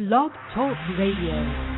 Blog Talk Radio.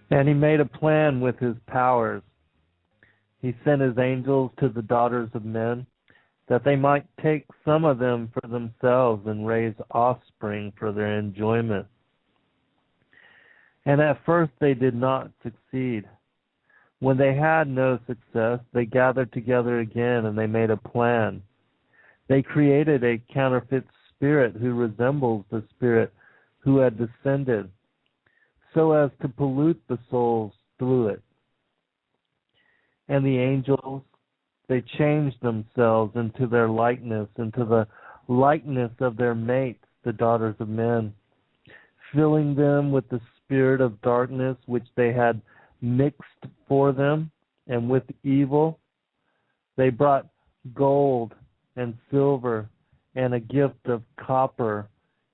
And he made a plan with his powers. He sent his angels to the daughters of men, that they might take some of them for themselves and raise offspring for their enjoyment. And at first they did not succeed. When they had no success, they gathered together again and they made a plan. They created a counterfeit spirit who resembles the spirit who had descended, so as to pollute the souls through it. And the angels, they changed themselves into their likeness, into the likeness of their mates, the daughters of men, filling them with the spirit of darkness which they had mixed for them, and with evil. They brought gold and silver and a gift of copper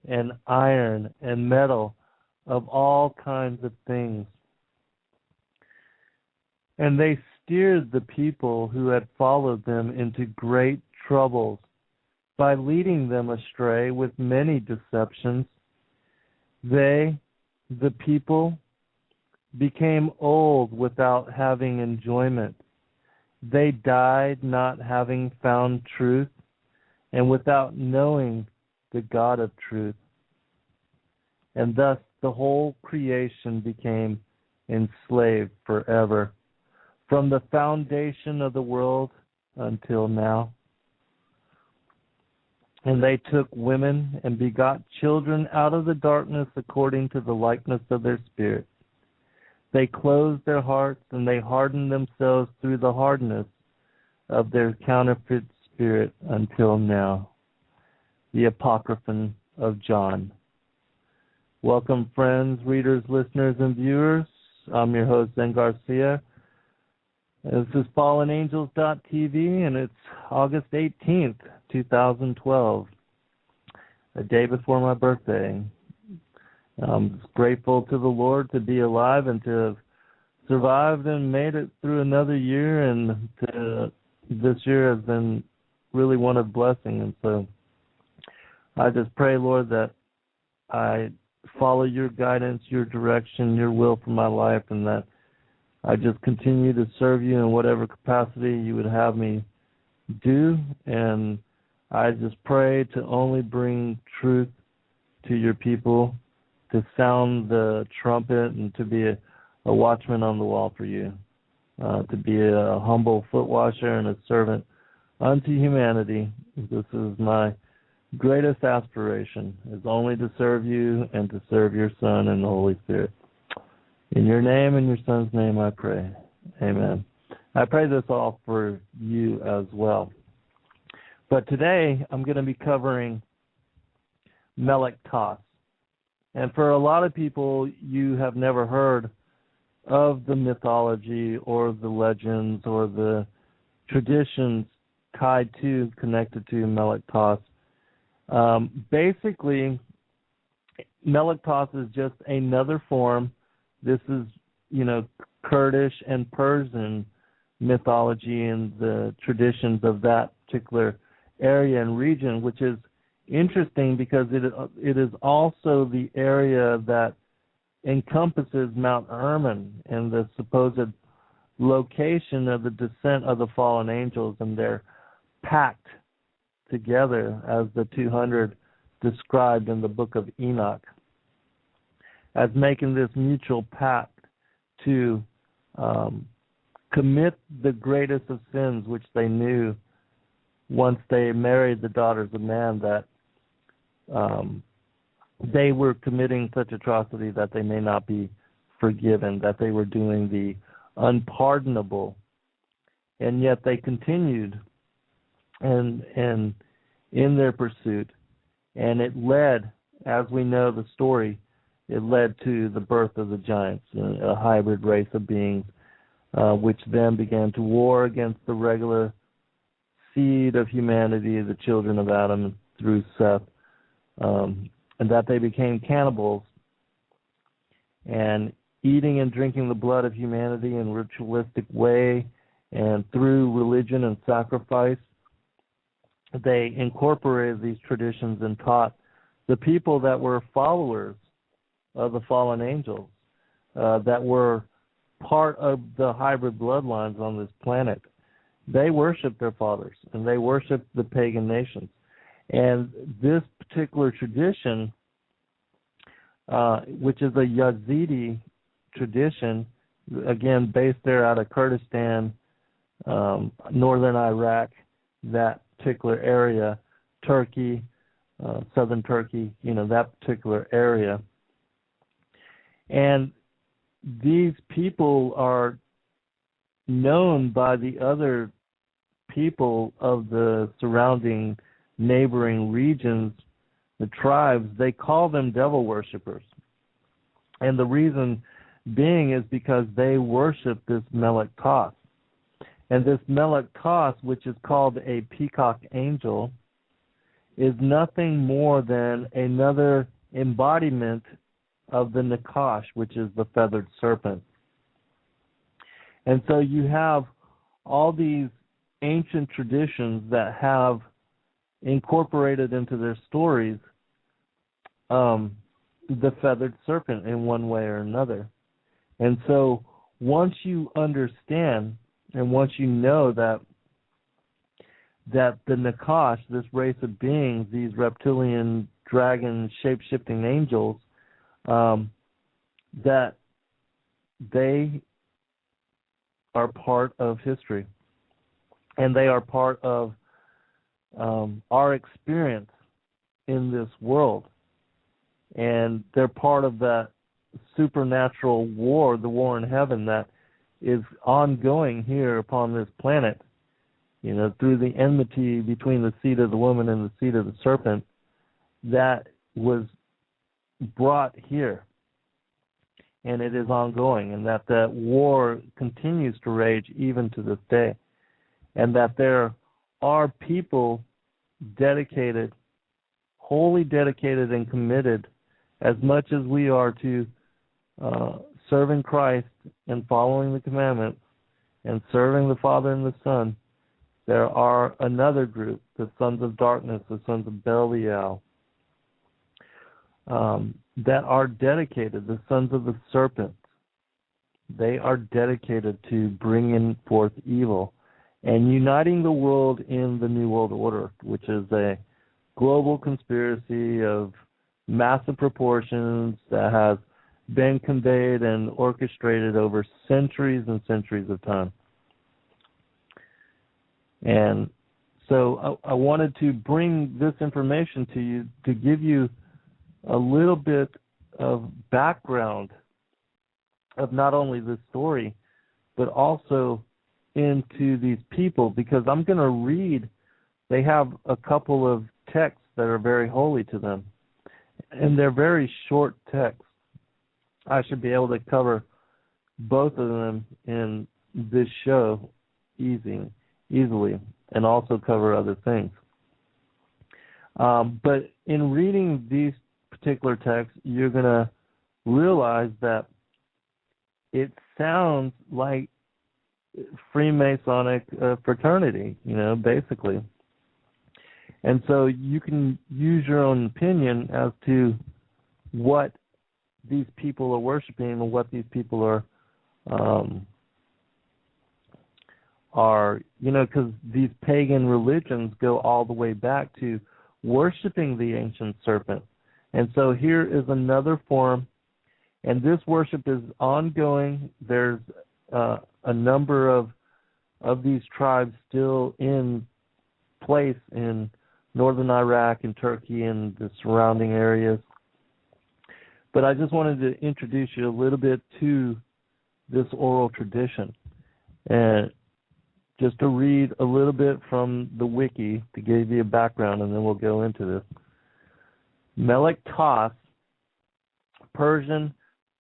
and iron and metal, of all kinds of things. And they steered the people who had followed them into great troubles by leading them astray with many deceptions. They, the people, became old without having enjoyment. They died not having found truth and without knowing the God of truth. And thus the whole creation became enslaved forever, from the foundation of the world until now. And they took women and begot children out of the darkness according to the likeness of their spirit. They closed their hearts and they hardened themselves through the hardness of their counterfeit spirit until now. The Apocryphon of John. Welcome, friends, readers, listeners, and viewers. I'm your host, Zen Garcia. This is FallenAngels.tv, and it's August 18th, 2012, a day before my birthday. I'm grateful to the Lord to be alive and to have survived and made it through another year, and this year has been really one of blessing. And so I just pray, Lord, that I follow your guidance, your direction, your will for my life, and that I just continue to serve you in whatever capacity you would have me do. And I just pray to only bring truth to your people, to sound the trumpet, and to be a watchman on the wall for you, to be a humble foot washer and a servant unto humanity. This is my greatest aspiration, is only to serve you and to serve your Son and the Holy Spirit. In your name and your Son's name I pray. Amen. I pray this all for you as well. But today I'm going to be covering Melek Taus. And for a lot of people, you have never heard of the mythology or the legends or the traditions connected to Melek Taus. Basically, Melek Taus is just another form. This is, Kurdish and Persian mythology and the traditions of that particular area and region, which is interesting because it is also the area that encompasses Mount Hermon and the supposed location of the descent of the fallen angels, and they're packed together as the 200 described in the book of Enoch, as making this mutual pact to commit the greatest of sins, which they knew once they married the daughters of man, that they were committing such atrocity that they may not be forgiven, that they were doing the unpardonable, and yet they continued and in their pursuit, and it led, as we know the story, it led to the birth of the giants, a hybrid race of beings, which then began to war against the regular seed of humanity, the children of Adam through Seth, and that they became cannibals and eating and drinking the blood of humanity in a ritualistic way and through religion and sacrifice. They incorporated these traditions and taught the people that were followers of the fallen angels, that were part of the hybrid bloodlines on this planet. They worshiped their fathers, and they worshiped the pagan nations. And this particular tradition, which is a Yazidi tradition, again based there out of Kurdistan, northern Iraq, that particular area, Turkey, southern Turkey, that particular area. And these people are known by the other people of the surrounding neighboring regions, the tribes. They call them devil worshippers. And the reason being is because they worship this Melek Taus. And this Melek Taus, which is called a Peacock Angel, is nothing more than another embodiment of the Nakash, which is the feathered serpent. And so you have all these ancient traditions that have incorporated into their stories the feathered serpent in one way or another. And so once you understand and once you know that the Nakash, this race of beings, these reptilian, dragon, shape-shifting angels, that they are part of history, and they are part of our experience in this world, and they're part of that supernatural war, the war in heaven that is ongoing here upon this planet, through the enmity between the seed of the woman and the seed of the serpent that was brought here. And it is ongoing, and that war continues to rage even to this day. And that there are people dedicated, wholly dedicated and committed, as much as we are to serving Christ and following the commandments and serving the Father and the Son. There are another group, the sons of darkness, the sons of Belial, that are dedicated, the sons of the serpent. They are dedicated to bringing forth evil and uniting the world in the New World Order, which is a global conspiracy of massive proportions that has been conveyed and orchestrated over centuries and centuries of time. And so I wanted to bring this information to you to give you a little bit of background of not only this story, but also into these people, because I'm going to read, they have a couple of texts that are very holy to them, and they're very short texts. I should be able to cover both of them in this show easily, and also cover other things. But in reading these particular texts, you're going to realize that it sounds like Freemasonic fraternity, basically. And so you can use your own opinion as to what these people are worshiping and what these people are, because these pagan religions go all the way back to worshiping the ancient serpent. And so here is another form, and this worship is ongoing. There's a number of these tribes still in place in northern Iraq and Turkey and the surrounding areas. But I just wanted to introduce you a little bit to this oral tradition. And just to read a little bit from the Wiki to give you a background, and then we'll go into this. Melek Taus, Persian,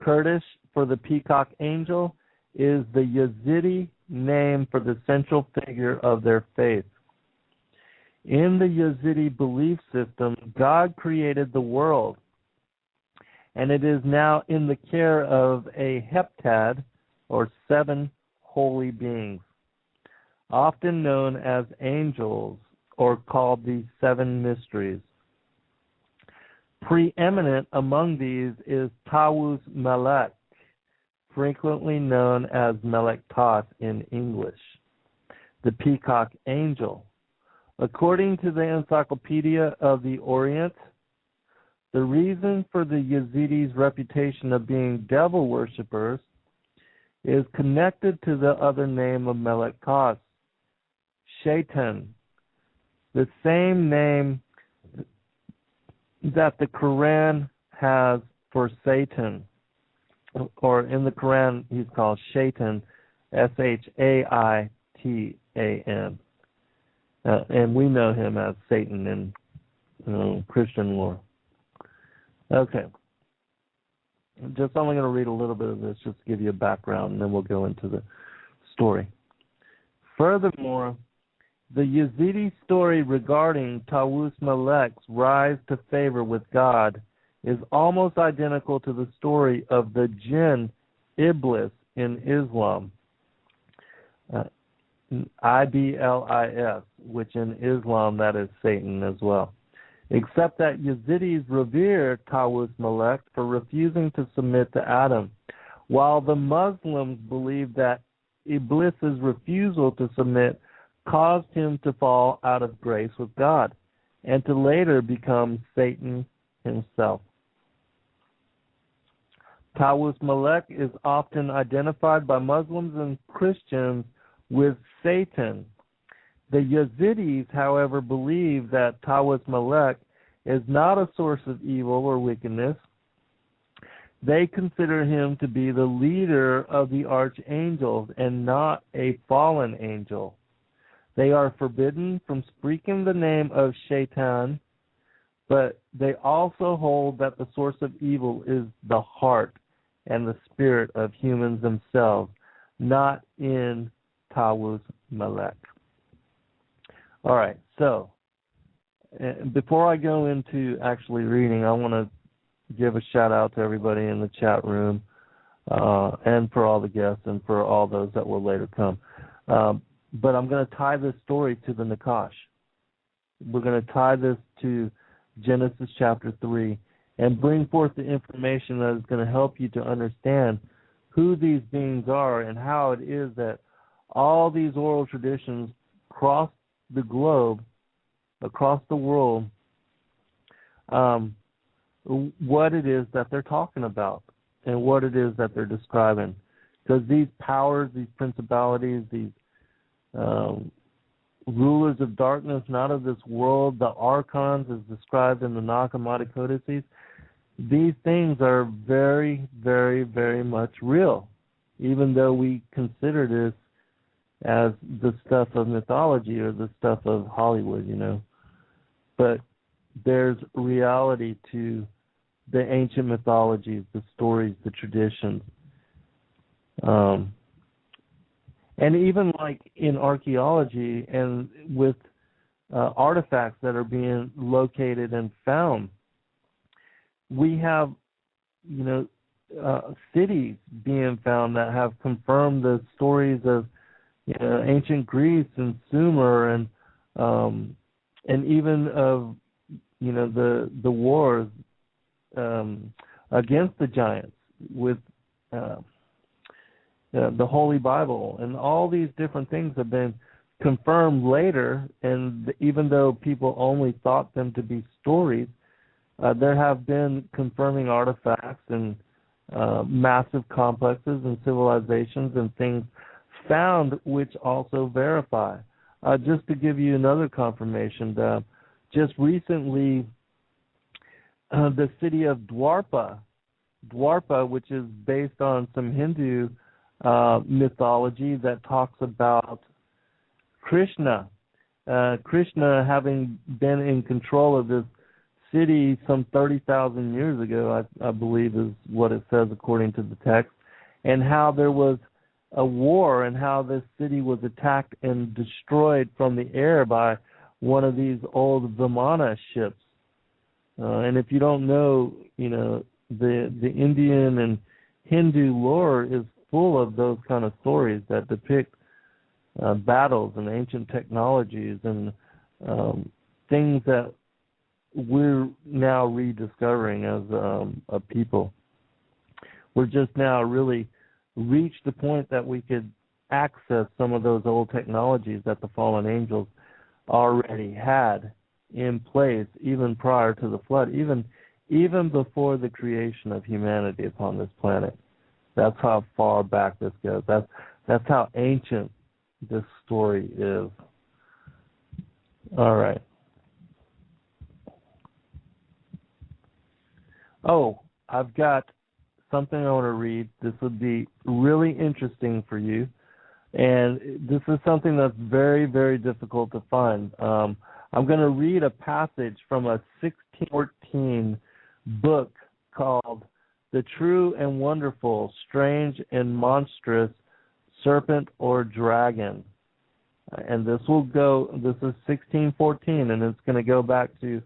Kurdish for the Peacock Angel, is the Yazidi name for the central figure of their faith. In the Yazidi belief system, God created the world, and it is now in the care of a Heptad, or 7 holy beings, often known as angels, or called the 7 mysteries. Preeminent among these is Tawûsê Melek, frequently known as Melek Taus in English, the Peacock Angel. According to the Encyclopedia of the Orient, the reason for the Yazidis' reputation of being devil worshippers is connected to the other name of Melek Taus, Shaytan, the same name that the Koran has for Satan, or in the Koran he's called Shaytan, Shaitan, and we know him as Satan in Christian lore. Okay, just only going to read a little bit of this just to give you a background, and then we'll go into the story. Furthermore, the Yazidi story regarding Tawûsê Melek's rise to favor with God is almost identical to the story of the jinn Iblis in Islam, Iblis, which in Islam that is Satan as well, except that Yazidis revere Tawûsê Melek for refusing to submit to Adam, while the Muslims believe that Iblis's refusal to submit caused him to fall out of grace with God and to later become Satan himself. Tawûsê Melek is often identified by Muslims and Christians with Satan. The Yazidis, however, believe that Tawûsê Melek is not a source of evil or wickedness. They consider him to be the leader of the archangels and not a fallen angel. They are forbidden from speaking the name of Shaytan, but they also hold that the source of evil is the heart and the spirit of humans themselves, not in Tawûsê Melek. All right, so before I go into actually reading, I want to give a shout out to everybody in the chat room and for all the guests and for all those that will later come. But I'm going to tie this story to the Nakash. We're going to tie this to Genesis chapter 3 and bring forth the information that is going to help you to understand who these beings are and how it is that all these oral traditions across the globe, across the world, what it is that they're talking about and what it is that they're describing. Because these powers, these principalities, these rulers of darkness, not of this world, the archons as described in the Nag Hammadi codices, these things are very, very, very much real, even though we consider this as the stuff of mythology or the stuff of Hollywood, you know. But there's reality to the ancient mythologies, the stories, the traditions. And even like in archaeology and with artifacts that are being located and found, we have, you know, cities being found that have confirmed the stories of, you know, ancient Greece and Sumer and even of, you know, the wars against the giants with the Holy Bible, and all these different things have been confirmed later. And even though people only thought them to be stories, there have been confirming artifacts and massive complexes and civilizations and things found which also verify. Just to give you another confirmation, just recently the city of Dwarpa, which is based on some Hindu mythology that talks about Krishna. Krishna having been in control of this city some 30,000 years ago, I believe is what it says according to the text, and how there was a war and how this city was attacked and destroyed from the air by one of these old Vimana ships. And if you don't know, you know, the Indian and Hindu lore is full of those kind of stories that depict battles and ancient technologies and things that we're now rediscovering as a people. We're just now really reached the point that we could access some of those old technologies that the fallen angels already had in place even prior to the flood, even before the creation of humanity upon this planet. That's how far back this goes. That's how ancient this story is. All right. Oh, I've got something I want to read. This would be really interesting for you. And this is something that's very, very difficult to find. I'm going to read a passage from a 1614 book called The True and Wonderful, Strange and Monstrous Serpent or Dragon. And this is 1614, and it's going to go back to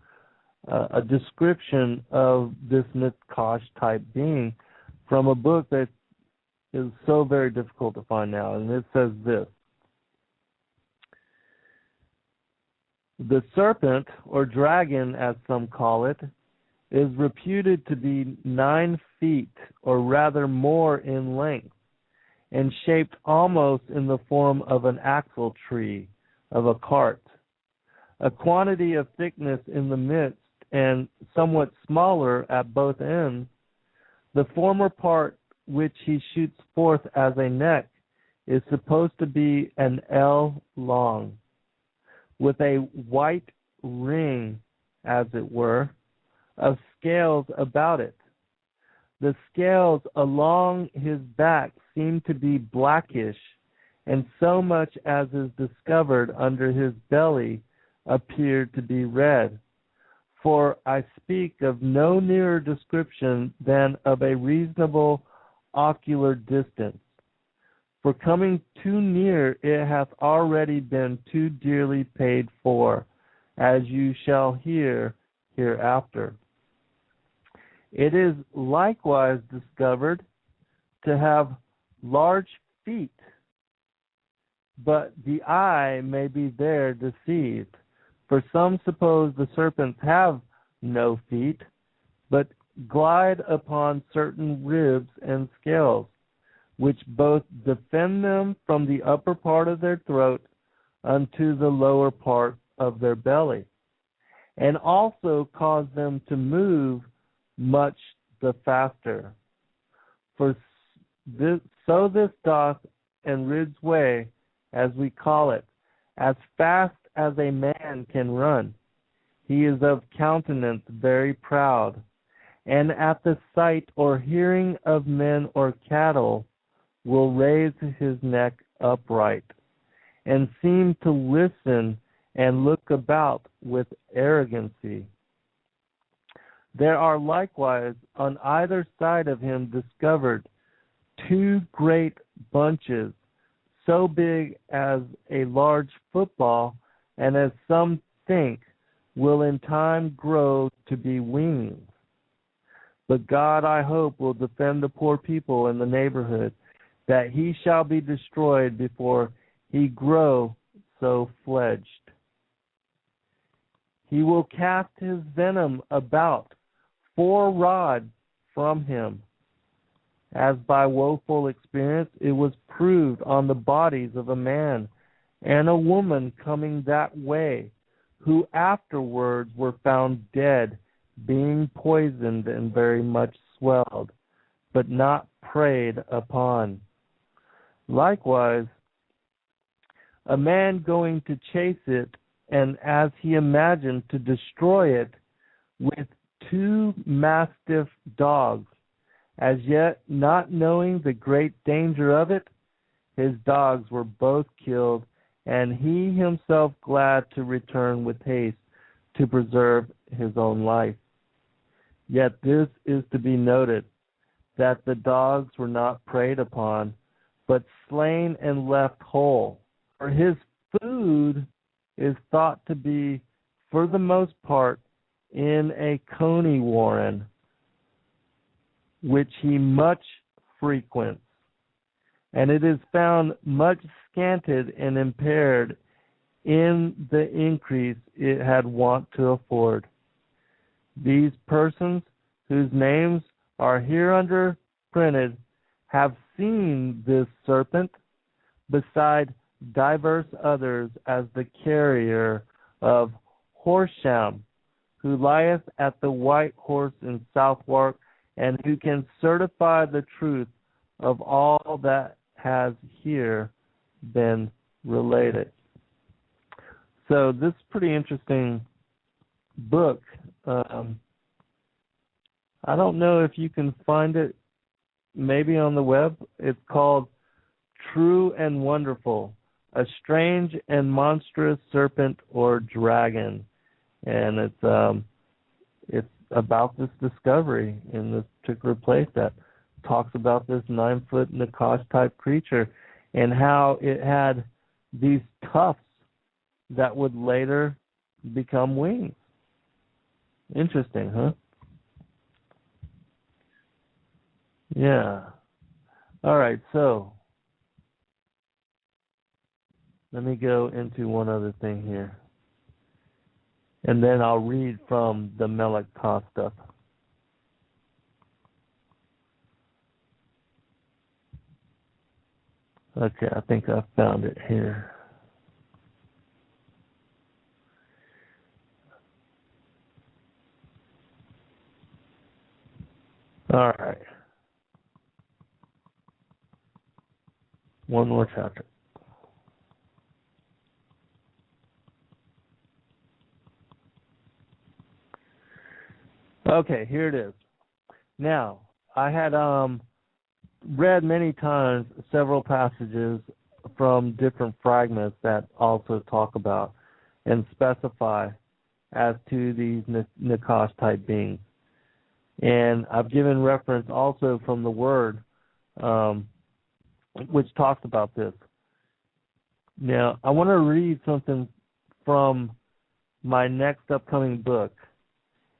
a description of this Nakash type being from a book that is so very difficult to find now. And it says this: the serpent, or dragon as some call it, is reputed to be 9 feet, or rather more, in length, and shaped almost in the form of an axle tree of a cart. A quantity of thickness in the midst and somewhat smaller at both ends, The former part, which he shoots forth as a neck, is supposed to be an ell long, with a white ring, as it were, of scales about it. The scales along his back seem to be blackish, and so much as is discovered under his belly appeared to be red. For I speak of no nearer description than of a reasonable ocular distance. For coming too near, it hath already been too dearly paid for, as you shall hear hereafter. It is likewise discovered to have large feet, but the eye may be there deceived. For some suppose the serpents have no feet, but glide upon certain ribs and scales, which both defend them from the upper part of their throat unto the lower part of their belly, and also cause them to move much the faster. For this doth and rids way, as we call it, as fast as a man can run. He is of countenance very proud, and at the sight or hearing of men or cattle will raise his neck upright, and seem to listen and look about with arrogancy. There are likewise on either side of him discovered two great bunches, so big as a large football, and as some think will in time grow to be wings. But God, I hope, will defend the poor people in the neighborhood, that he shall be destroyed before he grow so fledged. He will cast his venom about 4 rods from him, as by woeful experience it was proved on the bodies of a man and a woman coming that way, who afterwards were found dead, being poisoned and very much swelled, but not preyed upon. Likewise, a man going to chase it, and as he imagined to destroy it, with 2 mastiff dogs, as yet not knowing the great danger of it, his dogs were both killed, and he himself glad to return with haste to preserve his own life. Yet this is to be noted, that the dogs were not preyed upon, but slain and left whole. For his food is thought to be, for the most part, in a coney warren, which he much frequents, and it is found much scanted and impaired in the increase it had wont to afford. These persons, whose names are hereunder printed, have seen this serpent, beside divers others, as the carrier of Horsham, who lieth at the White Horse in Southwark, and who can certify the truth of all that has here been related. So this is a pretty interesting book. I don't know if you can find it maybe on the web. It's called True and Wonderful, A Strange and Monstrous Serpent or Dragon. And it's about this discovery in this particular place that talks about this 9-foot Nakash type creature and how it had these tufts that would later become wings. Interesting, huh? Yeah. All right, so let me go into one other thing here. And then I'll read from the Melek Taus stuff. Okay, I think I found it here. All right. One more chapter. Okay, here it is. Now, I had read many times several passages from different fragments that also talk about and specify as to these Nakash type beings. And I've given reference also from the Word, which talks about this. Now, I want to read something from my next upcoming book,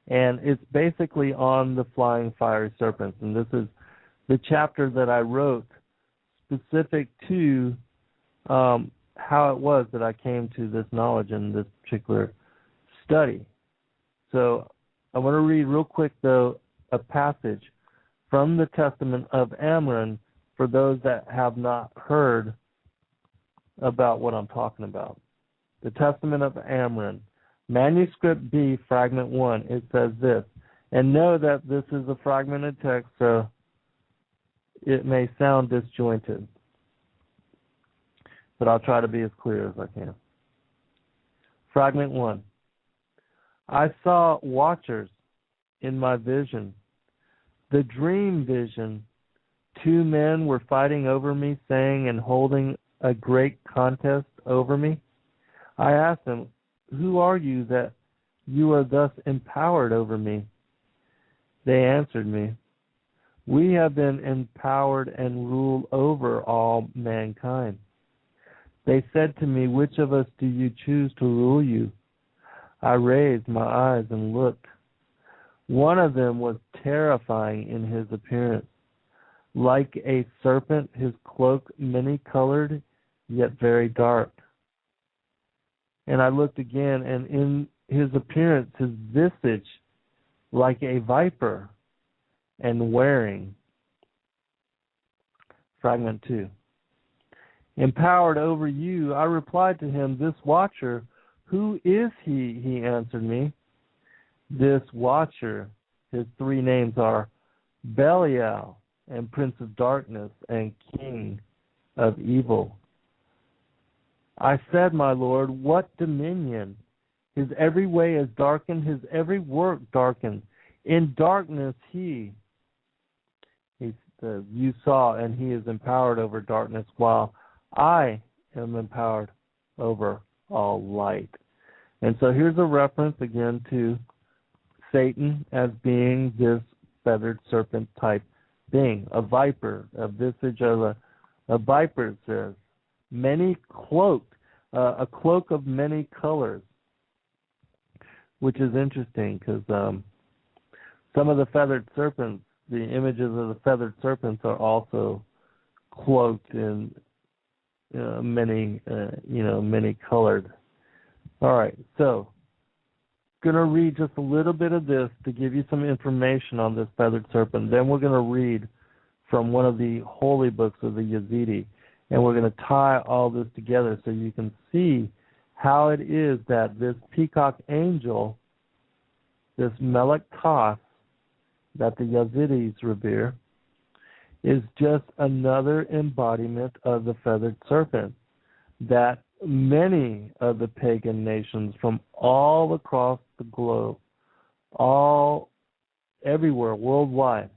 and it's basically on the flying fiery serpents. And this is the chapter that I wrote specific to how it was that I came to this knowledge in this particular study. So I want to read real quick, though, a passage from the Testament of Amram for those that have not heard about what I'm talking about. The Testament of Amram, Manuscript B, Fragment 1, it says this, and know that this is a fragmented text, so it may sound disjointed, but I'll try to be as clear as I can. Fragment 1. I saw watchers in my vision. The dream vision, 2 men were fighting over me, saying and holding a great contest over me. I asked them, who are you that you are thus empowered over me? They answered me, we have been empowered and rule over all mankind. They said to me, which of us do you choose to rule you? I raised my eyes and looked. One of them was terrifying in his appearance. Like a serpent, his cloak many-colored, yet very dark. And I looked again, and in his appearance, his visage, like a viper, and wearing. Fragment 2. Empowered over you, I replied to him, this watcher, who is he? He answered me. This watcher, his 3 names are Belial, and Prince of Darkness, and King of Evil. I said, my Lord, what dominion? His every way is darkened, his every work darkened. In darkness you saw, and he is empowered over darkness, while I am empowered over all light. And so here's a reference again to Satan as being this feathered serpent type being, a viper, a visage of a viper, it says. Many cloaked, a cloak of many colors, which is interesting because some of the feathered serpents, the images of the feathered serpents are also cloaked in many colored. All right, so going to read just a little bit of this to give you some information on this feathered serpent. Then we're going to read from one of the holy books of the Yazidi, and we're going to tie all this together so you can see how it is that this Peacock Angel, this Melek Taus, that the Yazidis revere, is just another embodiment of the feathered serpent that many of the pagan nations from all across the globe, everywhere, worldwide,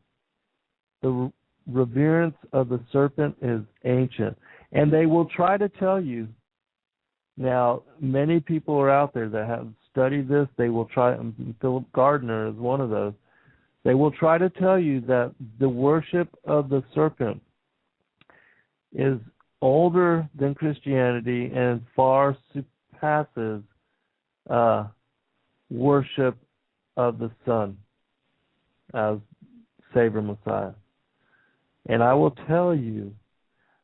the reverence of the serpent is ancient. And they will try to tell you, now, many people are out there that have studied this. They will try, Philip Gardner is one of those. They will try to tell you that the worship of the serpent is older than Christianity and far surpasses worship of the Son as Savior Messiah. And I will tell you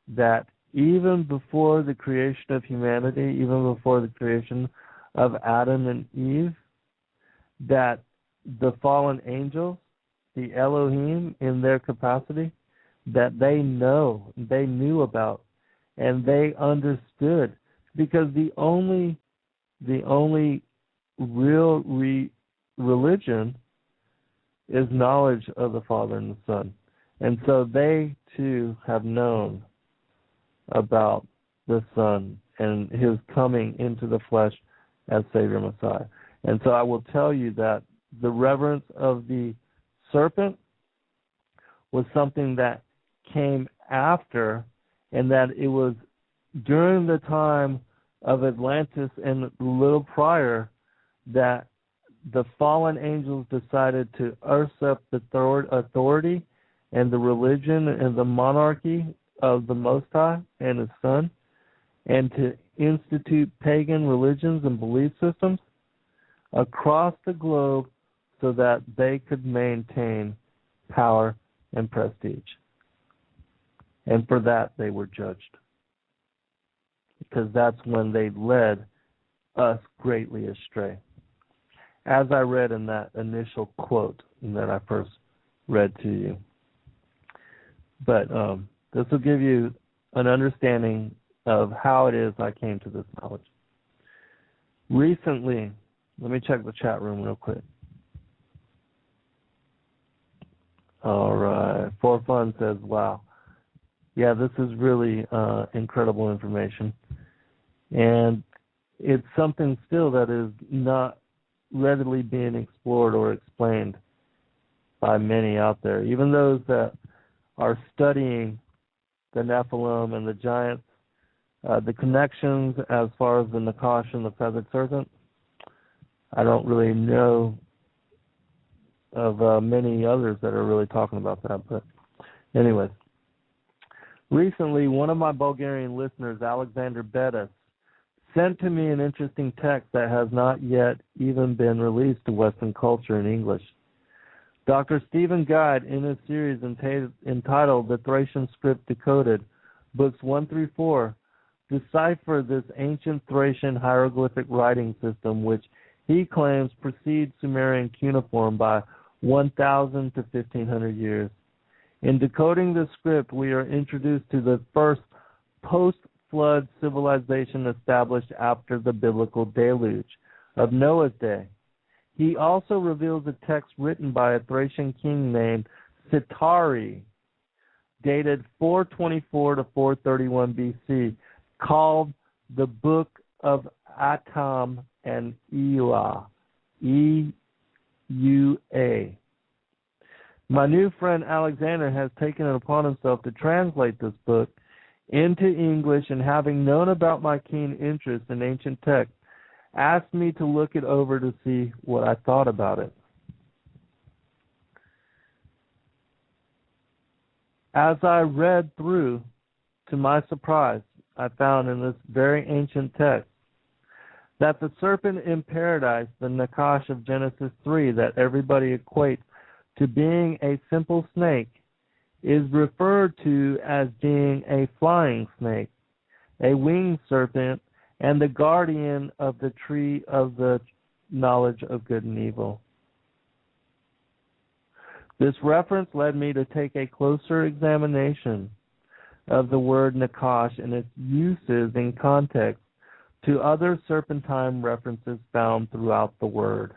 that even before the creation of humanity, even before the creation of Adam and Eve, that the fallen angels, the Elohim in their capacity, that they knew about, and they understood, because the only real religion is knowledge of the Father and the Son. And so they too have known about the Son and his coming into the flesh as Savior Messiah. And so I will tell you that the reverence of the serpent was something that came after, and that it was during the time of Atlantis and a little prior that the fallen angels decided to usurp the authority and the religion and the monarchy of the Most High and His Son, and to institute pagan religions and belief systems across the globe so that they could maintain power and prestige. And for that they were judged, because that's when they led us greatly astray, as I read in that initial quote that I first read to you. But this will give you an understanding of how it is I came to this knowledge. Recently, let me check the chat room real quick. All right. For Fun says, wow. Yeah, this is really incredible information. And it's something still that is not readily being explored or explained by many out there. Even those that are studying the Nephilim and the giants, the connections as far as the Nakash and the feathered serpent, I don't really know of many others that are really talking about that. But anyways, recently one of my Bulgarian listeners, Alexander Bettis, sent to me an interesting text that has not yet even been released to Western culture in English. Dr. Stephen Guide, in his series entitled The Thracian Script Decoded, Books 1 through 4, deciphered this ancient Thracian hieroglyphic writing system, which he claims precedes Sumerian cuneiform by 1,000 to 1,500 years. In decoding this script, we are introduced to the first post-flood civilization established after the biblical deluge of Noah's day. He also reveals a text written by a Thracian king named Sitari, dated 424 to 431 BC, called the Book of Atam and Eua, E-U-A. My new friend Alexander has taken it upon himself to translate this book into English, and having known about my keen interest in ancient texts, asked me to look it over to see what I thought about it. As I read through, to my surprise, I found in this very ancient text that the serpent in paradise, the Nakash of Genesis 3, that everybody equates to being a simple snake, is referred to as being a flying snake, a winged serpent, and the guardian of the tree of the knowledge of good and evil. This reference led me to take a closer examination of the word Nakash and its uses in context to other serpentine references found throughout the word.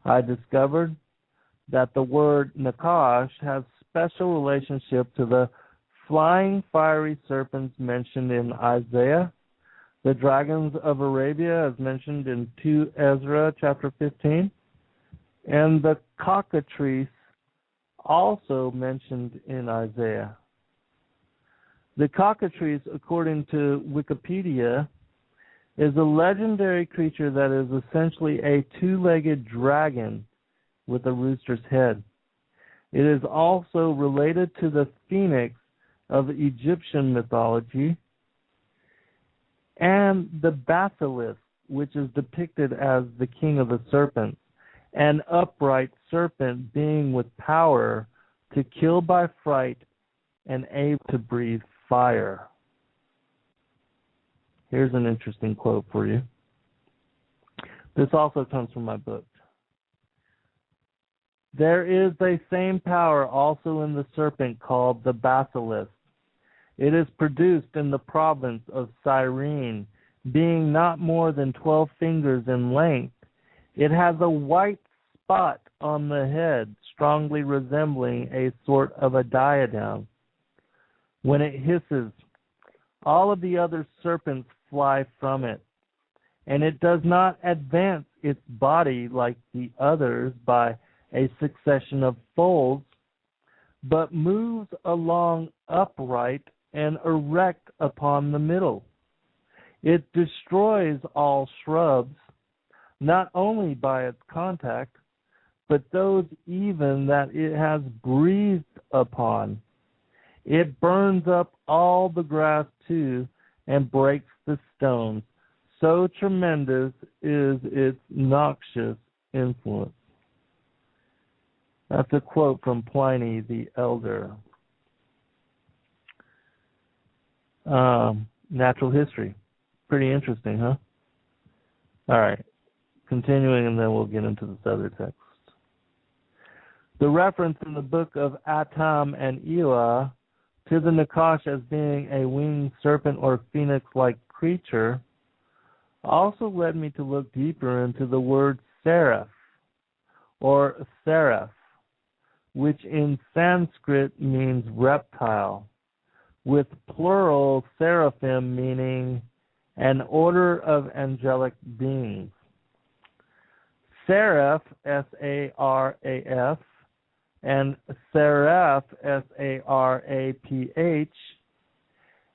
I discovered that the word Nakash has special relationship to the flying fiery serpents mentioned in Isaiah, the dragons of Arabia as mentioned in 2 Ezra chapter 15, and the cockatrice also mentioned in Isaiah. The cockatrice, according to Wikipedia, is a legendary creature that is essentially a two-legged dragon with a rooster's head. It is also related to the phoenix of Egyptian mythology and the basilisk, which is depicted as the king of the serpents, an upright serpent being with power to kill by fright and able to breathe fire. Here's an interesting quote for you. This also comes from my book. There is a same power also in the serpent called the basilisk. It is produced in the province of Cyrene, being not more than 12 fingers in length. It has a white spot on the head, strongly resembling a sort of a diadem. When it hisses, all of the other serpents fly from it, and it does not advance its body like the others by a succession of folds, but moves along upright and erect upon the middle. It destroys all shrubs, not only by its contact, but those even that it has breathed upon. It burns up all the grass too, and breaks the stones. So tremendous is its noxious influence. That's a quote from Pliny the Elder. Natural history. Pretty interesting, huh? All right. Continuing, and then we'll get into this other text. The reference in the book of Atam and Elah to the Nakash as being a winged serpent or phoenix-like creature also led me to look deeper into the word seraph or seraph, which in Sanskrit means reptile, with plural seraphim meaning an order of angelic beings. Seraph, S-A-R-A-F, and seraph, S-A-R-A-P-H,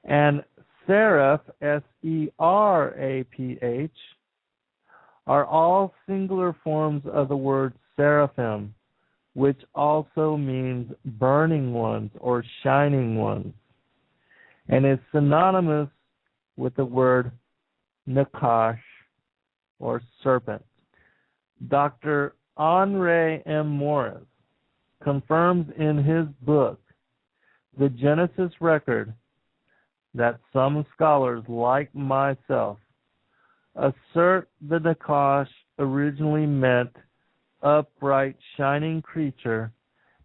and seraph, S-E-R-A-P-H, are all singular forms of the word seraphim, which also means burning ones or shining ones, and is synonymous with the word nakash or serpent. Dr. Henri M. Morris confirms in his book, The Genesis Record, that some scholars like myself assert the Nakash originally meant upright, shining creature,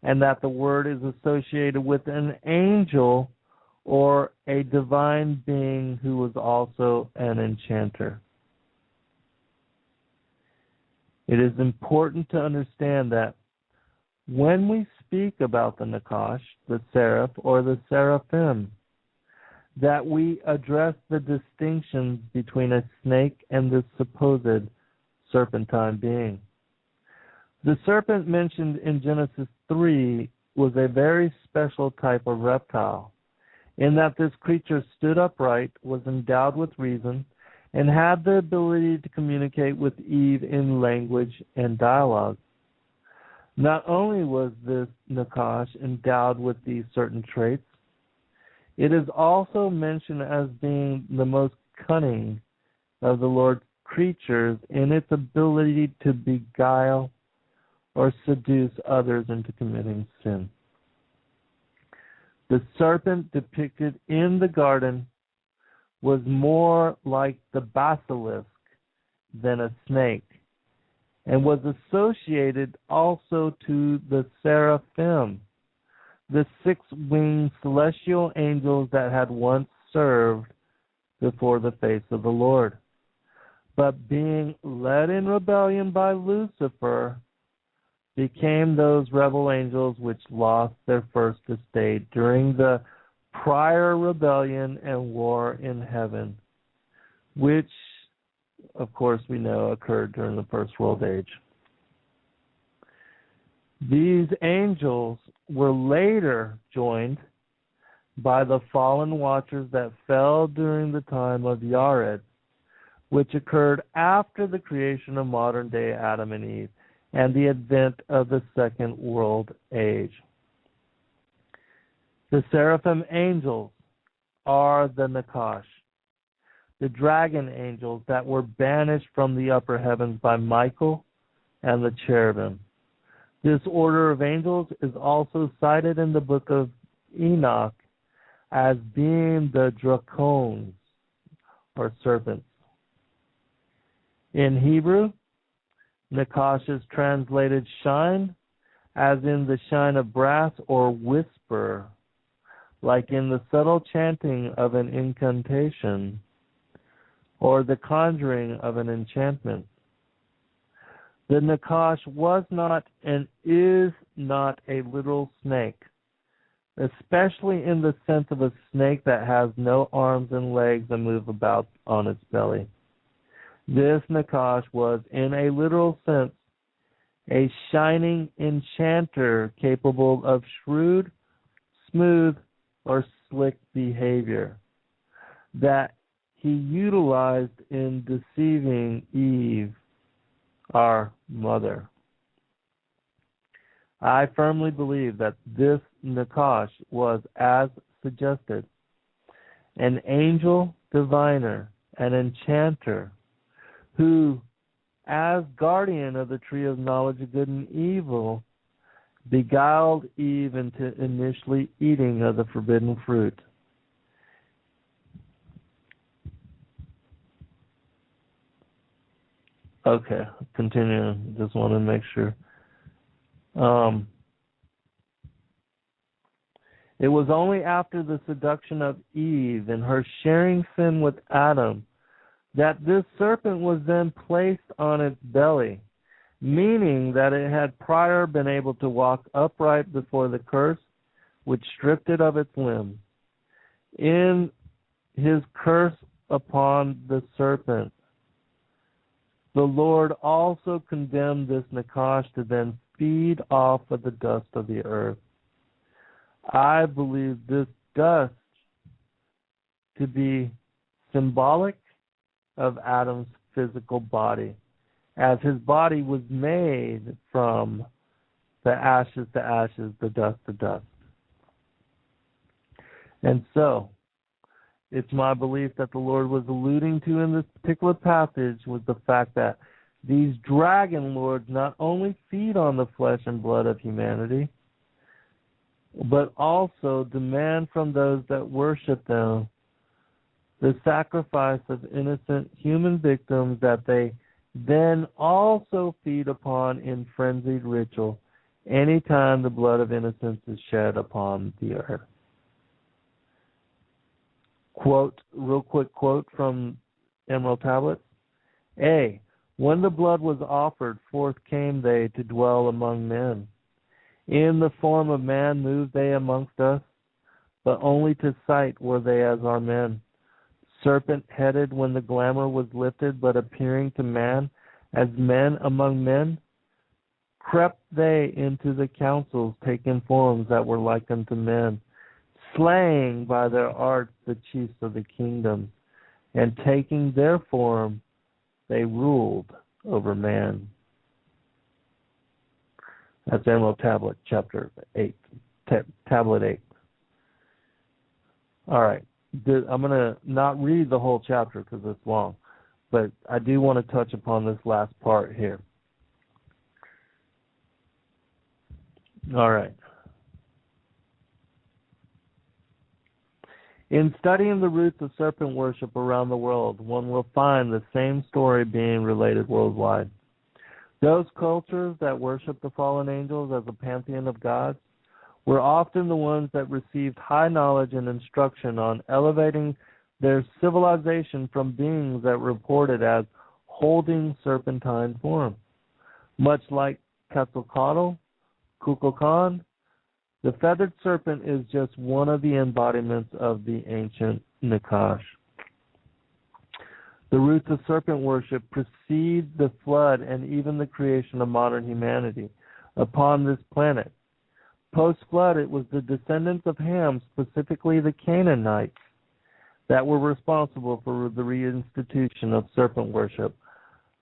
and that the word is associated with an angel or a divine being who was also an enchanter. It is important to understand that when we speak about the Nakash, the seraph, or the seraphim, that we address the distinctions between a snake and the supposed serpentine being. The serpent mentioned in Genesis 3 was a very special type of reptile, in that this creature stood upright, was endowed with reason, and had the ability to communicate with Eve in language and dialogue. Not only was this Nakash endowed with these certain traits, it is also mentioned as being the most cunning of the Lord's creatures in its ability to beguile or seduce others into committing sin. The serpent depicted in the garden was more like the basilisk than a snake, and was associated also to the seraphim, the six-winged celestial angels that had once served before the face of the Lord. But being led in rebellion by Lucifer, became those rebel angels which lost their first estate during the prior rebellion and war in heaven, which, of course, we know occurred during the First World Age. These angels were later joined by the fallen watchers that fell during the time of Yared, which occurred after the creation of modern-day Adam and Eve and the advent of the Second World Age. The seraphim angels are the Nakash, the dragon angels that were banished from the upper heavens by Michael and the cherubim. This order of angels is also cited in the book of Enoch as being the dracones, or serpents. In Hebrew, Nakash is translated shine, as in the shine of brass or whisper, like in the subtle chanting of an incantation, or the conjuring of an enchantment. The Nakash was not and is not a literal snake, especially in the sense of a snake that has no arms and legs and move about on its belly. This Nakash was, in a literal sense, a shining enchanter capable of shrewd, smooth, or slick behavior that he utilized in deceiving Eve, our mother. I firmly believe that this Nakash was, as suggested, an angel diviner, an enchanter, who, as guardian of the tree of knowledge of good and evil, beguiled Eve into initially eating of the forbidden fruit. Okay, continuing. Just want to make sure. It was only after the seduction of Eve and her sharing sin with Adam that this serpent was then placed on its belly, meaning that it had prior been able to walk upright before the curse, which stripped it of its limbs. In his curse upon the serpent, the Lord also condemned this Nakash to then feed off of the dust of the earth. I believe this dust to be symbolic of Adam's physical body, as his body was made from the ashes to ashes, the dust to dust. And so, it's my belief that the Lord was alluding to in this particular passage was the fact that these dragon lords not only feed on the flesh and blood of humanity, but also demand from those that worship them the sacrifice of innocent human victims that they then also feed upon in frenzied ritual anytime the blood of innocence is shed upon the earth. Quote, real quick quote from Emerald Tablets. A. When the blood was offered, forth came they to dwell among men. In the form of man moved they amongst us, but only to sight were they as our men. Serpent-headed when the glamour was lifted, but appearing to man as men among men, crept they into the councils, taking forms that were like unto men, slaying by their arts the chiefs of the kingdom, and taking their form, they ruled over man. That's Emerald Tablet, chapter 8, tablet 8. All right. I'm going to not read the whole chapter because it's long, but I do want to touch upon this last part here. All right. In studying the roots of serpent worship around the world, one will find the same story being related worldwide. Those cultures that worship the fallen angels as a pantheon of gods were often the ones that received high knowledge and instruction on elevating their civilization from beings that reported as holding serpentine form. Much like Quetzalcoatl, Kukulkan, the feathered serpent is just one of the embodiments of the ancient Nakash. The roots of serpent worship precede the flood and even the creation of modern humanity upon this planet. Post-flood, it was the descendants of Ham, specifically the Canaanites, that were responsible for the reinstitution of serpent worship,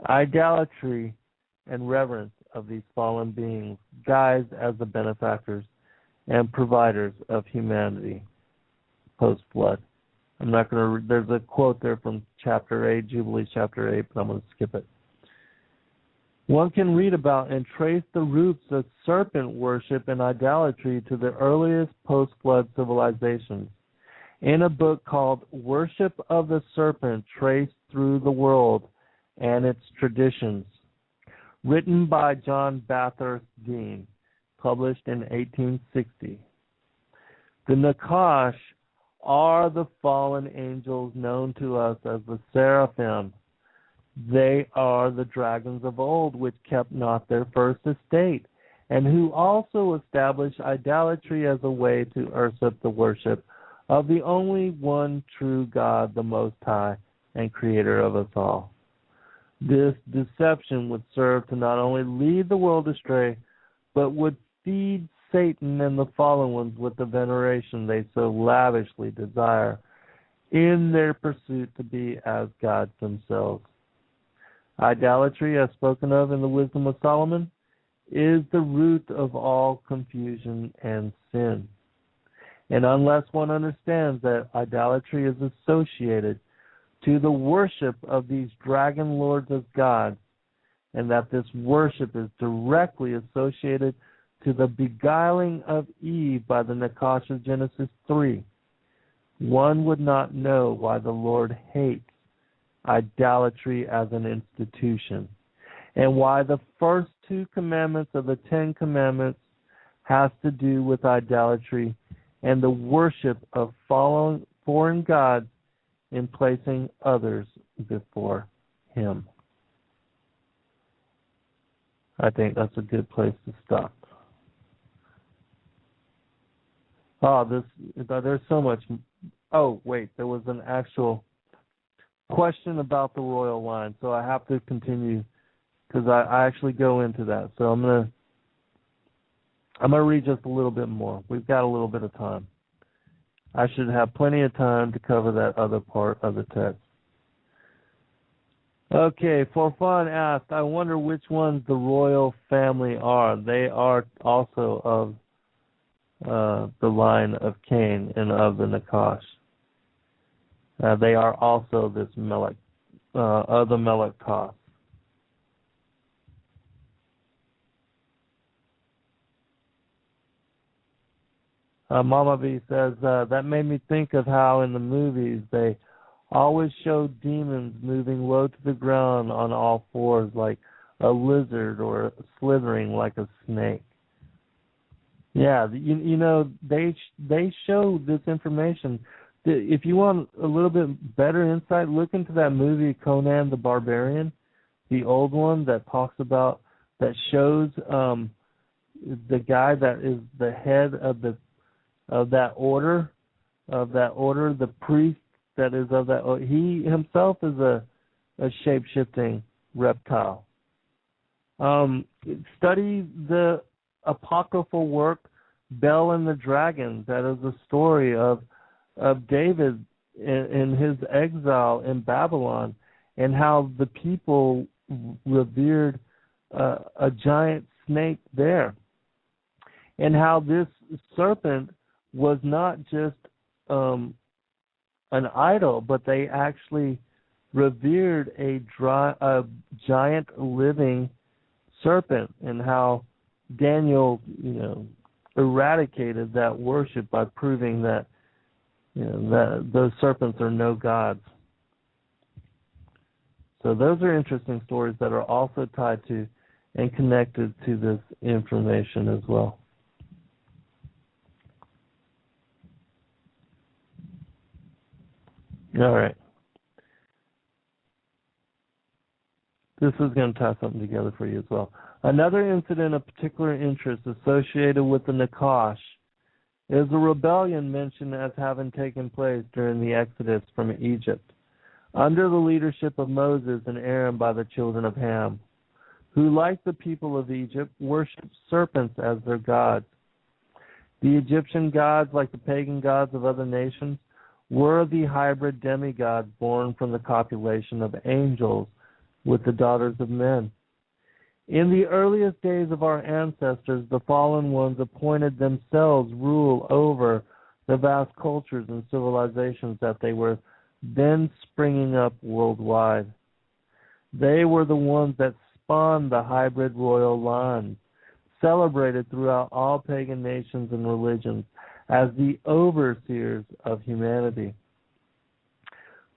idolatry, and reverence of these fallen beings, guised as the benefactors and providers of humanity post-flood. I'm not going to, there's a quote there from chapter 8, Jubilees chapter 8, but I'm going to skip it. One can read about and trace the roots of serpent worship and idolatry to the earliest post-flood civilizations in a book called Worship of the Serpent Traced Through the World and Its Traditions, written by John Bathurst Dean, published in 1860. The Nakash are the fallen angels known to us as the seraphim. They are the dragons of old which kept not their first estate and who also established idolatry as a way to usurp the worship of the only one true God, the Most High and Creator of us all. This deception would serve to not only lead the world astray, but would feed Satan and the fallen ones with the veneration they so lavishly desire in their pursuit to be as gods themselves. Idolatry, as spoken of in the Wisdom of Solomon, is the root of all confusion and sin. And unless one understands that idolatry is associated to the worship of these dragon lords as gods, and that this worship is directly associated to the beguiling of Eve by the Nakash of Genesis 3, one would not know why the Lord hates idolatry as an institution, and why the first two commandments of the Ten Commandments has to do with idolatry and the worship of foreign gods in placing others before Him. I think that's a good place to stop. There's so much. Oh, wait, there was an actual question about the royal line, so I have to continue because I actually go into that. So I'm gonna read just a little bit more. We've got a little bit of time. I should have plenty of time to cover that other part of the text. Okay, For Fun asked, I wonder which ones the royal family are. They are also of the line of Cain and of the Nakash. They are also this Melek, of the Melek Taus. Mama B says, that made me think of how in the movies they always show demons moving low to the ground on all fours like a lizard or slithering like a snake. Yeah, you know, they show this information. If you want a little bit better insight, look into that movie Conan the Barbarian, the old one that talks about, that shows the guy that is the head of that order, the priest that is of that. He himself is a shape-shifting reptile. Study the apocryphal work Bel and the Dragons. That is a story of David in his exile in Babylon, and how the people revered a giant snake there, and how this serpent was not just an idol, but they actually revered a giant living serpent, and how Daniel, eradicated that worship by proving that, that those serpents are no gods. So those are interesting stories that are also tied to and connected to this information as well. All right. This is going to tie something together for you as well. Another incident of particular interest associated with the Nakash is a rebellion mentioned as having taken place during the Exodus from Egypt, under the leadership of Moses and Aaron by the children of Ham, who, like the people of Egypt, worshipped serpents as their gods. The Egyptian gods, like the pagan gods of other nations, were the hybrid demigods born from the copulation of angels with the daughters of men. In the earliest days of our ancestors, the fallen ones appointed themselves rule over the vast cultures and civilizations that they were then springing up worldwide. They were the ones that spawned the hybrid royal line, celebrated throughout all pagan nations and religions as the overseers of humanity.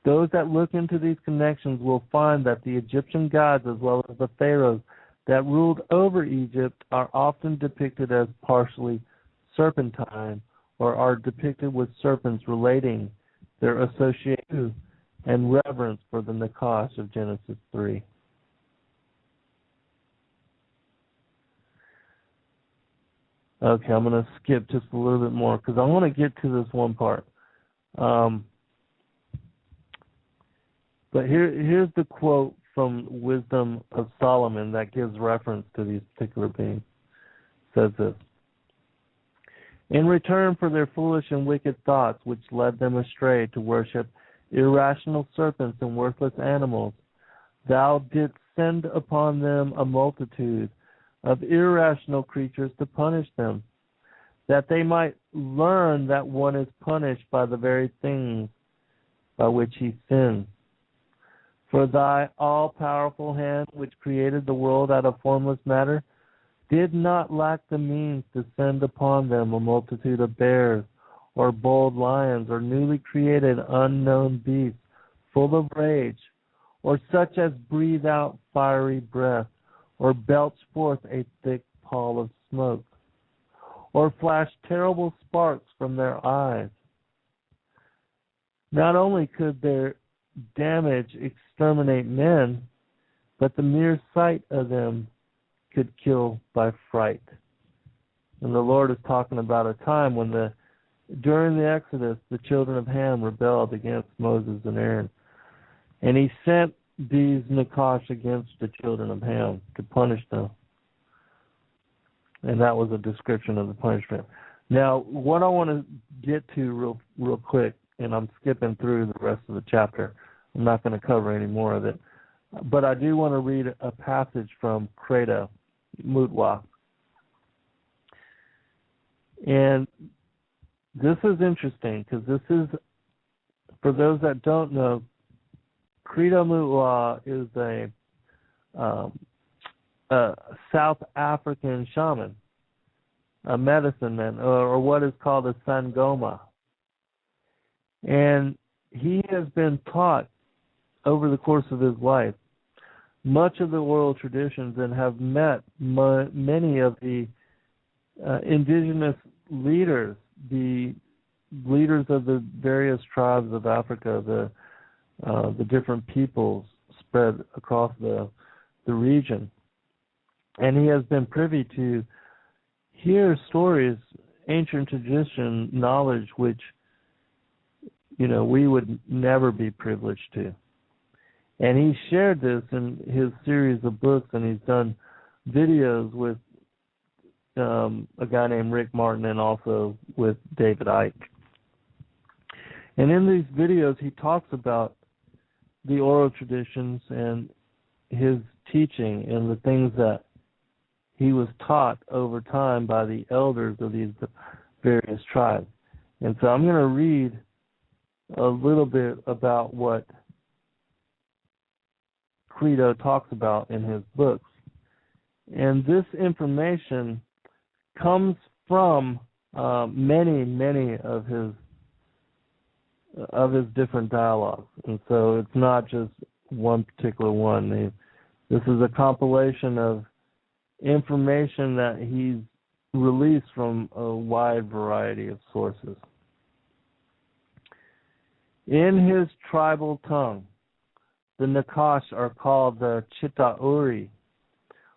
Those that look into these connections will find that the Egyptian gods, as well as the pharaohs that ruled over Egypt, are often depicted as partially serpentine, or are depicted with serpents relating their association and reverence for the Nakash of Genesis 3. Okay, I'm going to skip just a little bit more because I want to get to this one part. But here's the quote from Wisdom of Solomon that gives reference to these particular beings. It says this: "In return for their foolish and wicked thoughts, which led them astray to worship irrational serpents and worthless animals, thou didst send upon them a multitude of irrational creatures to punish them, that they might learn that one is punished by the very things by which he sins. For thy all-powerful hand, which created the world out of formless matter, did not lack the means to send upon them a multitude of bears, or bold lions, or newly created unknown beasts, full of rage, or such as breathe out fiery breath, or belch forth a thick pall of smoke, or flash terrible sparks from their eyes. Not only could their damage exterminate men, but the mere sight of them could kill by fright." And the Lord is talking about a time when during the Exodus, the children of Ham rebelled against Moses and Aaron. And he sent these Nakash against the children of Ham to punish them. And that was a description of the punishment. Now, what I want to get to real quick, and I'm skipping through the rest of the chapter. I'm not going to cover any more of it. But I do want to read a passage from Credo, Mutwa. And this is interesting because this is, for those that don't know, Credo Mutwa is a South African shaman, a medicine man, or what is called a Sangoma. And he has been taught over the course of his life much of the oral traditions and have met many of the indigenous leaders, the leaders of the various tribes of Africa, the different peoples spread across the region. And he has been privy to hear stories, ancient tradition, knowledge, which, we would never be privileged to. And he shared this in his series of books, and he's done videos with a guy named Rick Martin and also with David Icke. And in these videos, he talks about the oral traditions and his teaching and the things that he was taught over time by the elders of these various tribes. And so I'm going to read a little bit about what Credo talks about in his books. And this information comes from many of his different dialogues. And so it's not just one particular one. This is a compilation of information that he's released from a wide variety of sources. In his tribal tongue, the Nakash are called the Chitauri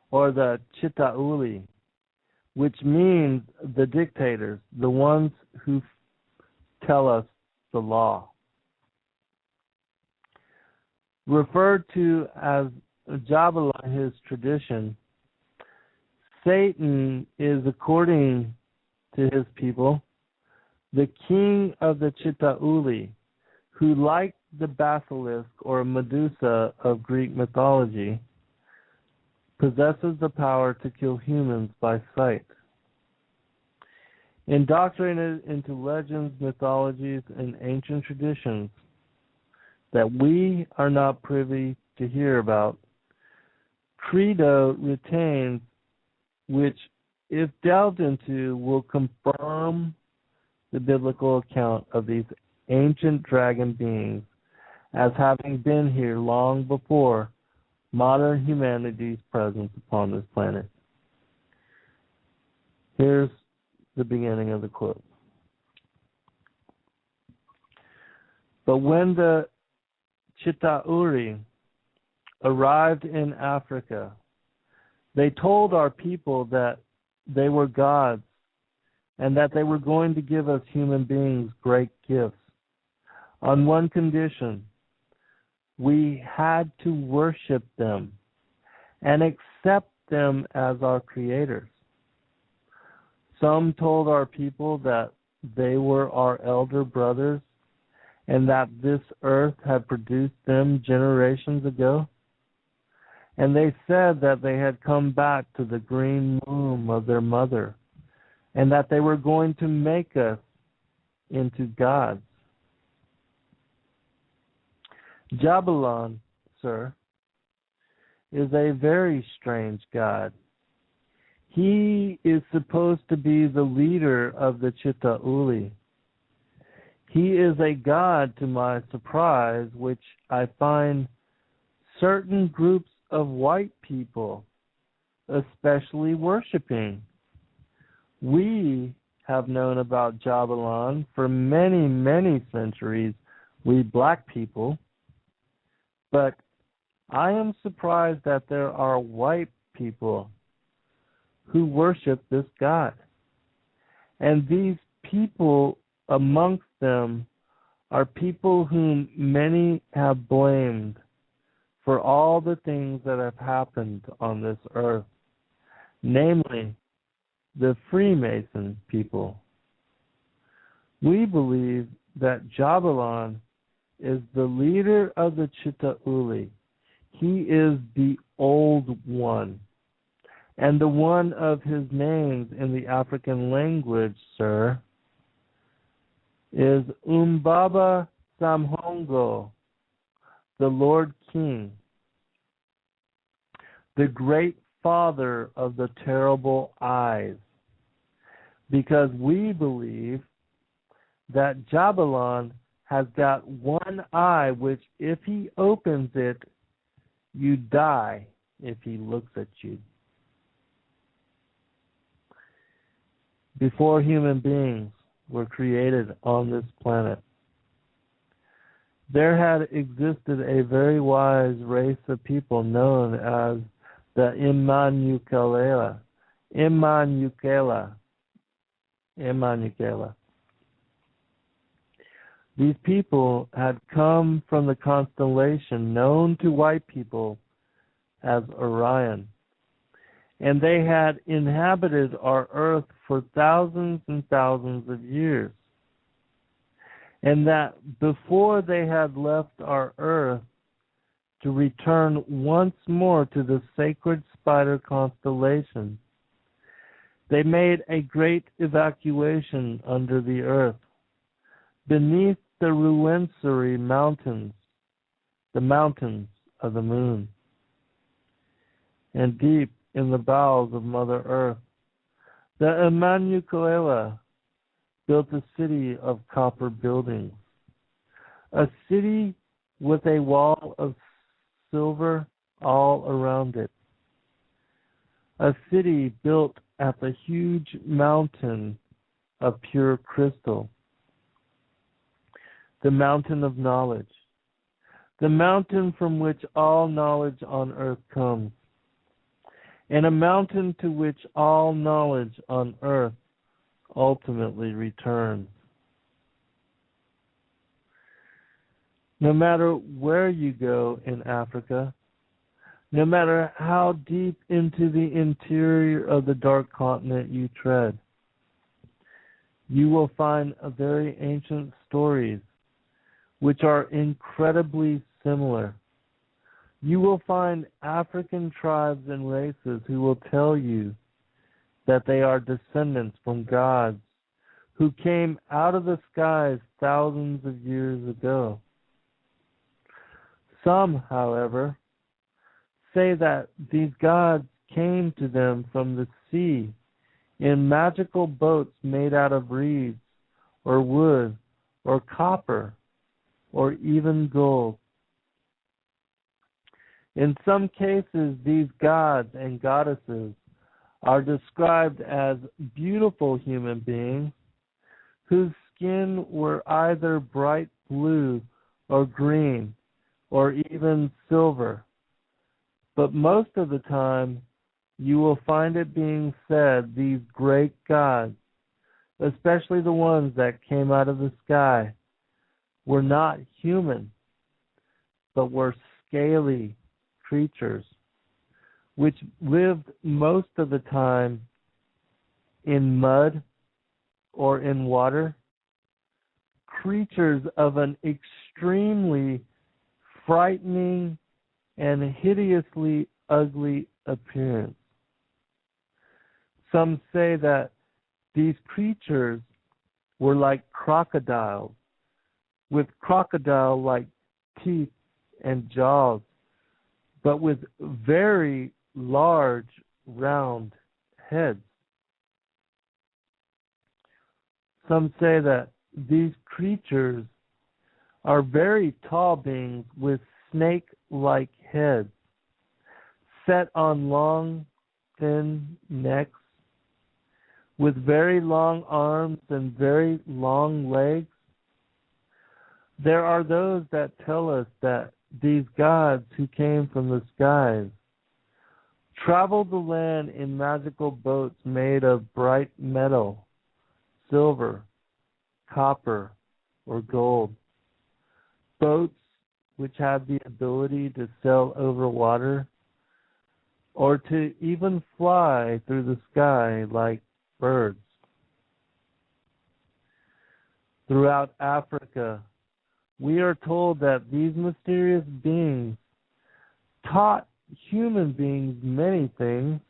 or the Chitauli, which means the dictators, the ones who tell us the law. Referred to as Jabala, his tradition, Satan is, according to his people, the king of the Chitauli, who, like the basilisk or Medusa of Greek mythology, possesses the power to kill humans by sight. Indoctrinated into legends, mythologies, and ancient traditions that we are not privy to hear about, Credo retains, which, if delved into, will confirm the biblical account of these ancient dragon beings as having been here long before modern humanity's presence upon this planet. Here's the beginning of the quote. But when the Chitauri arrived in Africa, they told our people that they were gods and that they were going to give us human beings great gifts. On one condition: we had to worship them and accept them as our creators. Some told our people that they were our elder brothers and that this earth had produced them generations ago. And they said that they had come back to the green womb of their mother and that they were going to make us into gods. Jabalon, sir, is a very strange god. He is supposed to be the leader of the Chitauli. He is a god, to my surprise, which I find certain groups of white people especially worshiping. We have known about Jabalon for many, many centuries, we black people, but I am surprised that there are white people who worship this god. And these people amongst them are people whom many have blamed for all the things that have happened on this earth, namely the Freemason people. We believe that Jabalon is the leader of the Chitauli. He is the old one, and the one of his names in the African language, sir, is Umbaba Samhongo, the Lord King, the great father of the terrible eyes, because we believe that Jabalon has got one eye which, if he opens it, you die if he looks at you. Before human beings were created on this planet, there had existed a very wise race of people known as the Immanucala. These people had come from the constellation known to white people as Orion, and they had inhabited our earth for thousands and thousands of years, and that before they had left our earth to return once more to the sacred spider constellation, they made a great evacuation under the earth, beneath the Ruwenzori mountains, the mountains of the moon, and deep in the bowels of Mother Earth, the Immanucala built a city of copper buildings, a city with a wall of silver all around it, a city built at the huge mountain of pure crystal, the mountain of knowledge, the mountain from which all knowledge on earth comes, and a mountain to which all knowledge on earth ultimately returns. No matter where you go in Africa, no matter how deep into the interior of the dark continent you tread, you will find very ancient stories which are incredibly similar. You will find African tribes and races who will tell you that they are descendants from gods who came out of the skies thousands of years ago. Some, however, say that these gods came to them from the sea in magical boats made out of reeds or wood or copper or even gold. In some cases, these gods and goddesses are described as beautiful human beings whose skin were either bright blue or green or even silver. But most of the time, you will find it being said these great gods especially the ones that came out of the sky, were not human, but were scaly creatures, which lived most of the time in mud or in water, creatures of an extremely frightening and hideously ugly appearance. Some say that these creatures were like crocodiles, with crocodile-like teeth and jaws, but with very large, round heads. Some say that these creatures are very tall beings with snake-like heads, set on long, thin necks, with very long arms and very long legs. There are those that tell us that these gods who came from the skies traveled the land in magical boats made of bright metal, silver, copper, or gold. Boats which had the ability to sail over water or to even fly through the sky like birds. Throughout Africa, we are told that these mysterious beings taught human beings many things.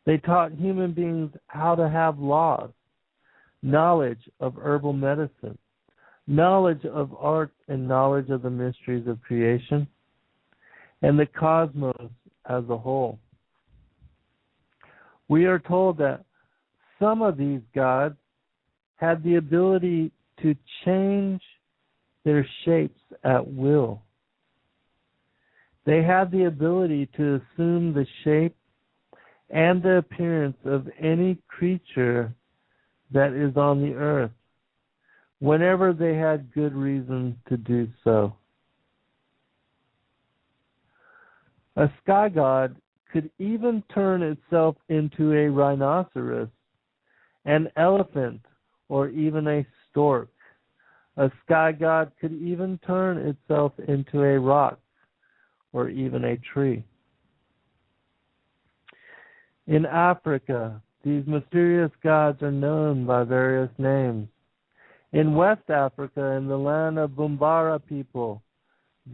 They taught human beings how to have laws, knowledge of herbal medicine, knowledge of art, and knowledge of the mysteries of creation and the cosmos as a whole. We are told that some of these gods had the ability to change their shapes at will. They had the ability to assume the shape and the appearance of any creature that is on the earth, whenever they had good reason to do so. A sky god could even turn itself into a rhinoceros, an elephant, or even a stork. A sky god could even turn itself into a rock or even a tree. In Africa, these mysterious gods are known by various names. In West Africa, in the land of Bumbara people,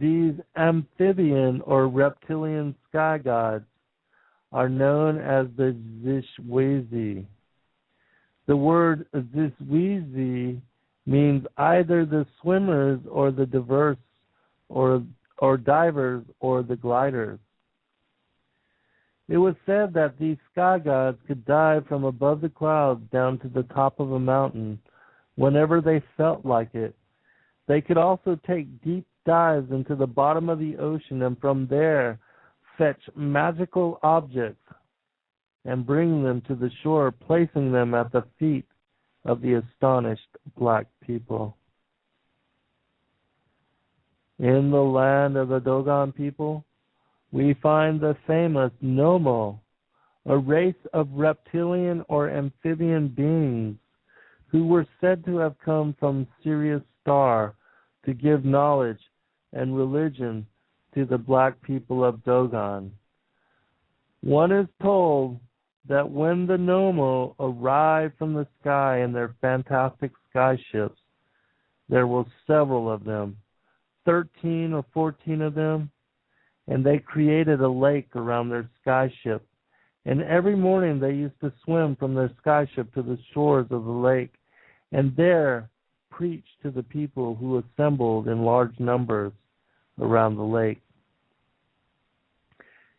these amphibian or reptilian sky gods are known as the Zishwizi. The word Zishwizi means either the swimmers or the diverse or divers or the gliders. It was said that these sky gods could dive from above the clouds down to the top of a mountain whenever they felt like it. They could also take deep dives into the bottom of the ocean and from there fetch magical objects and bring them to the shore, placing them at the feet of the astonished black people. In the land of the Dogon people, we find the famous Nomo, a race of reptilian or amphibian beings who were said to have come from Sirius Star to give knowledge and religion to the black people of Dogon. One is told that when the Nomo arrived from the sky in their fantastic sky ships, there were several of them, 13 or 14 of them, and they created a lake around their sky ship. And every morning they used to swim from their sky ship to the shores of the lake, and there preach to the people who assembled in large numbers around the lake.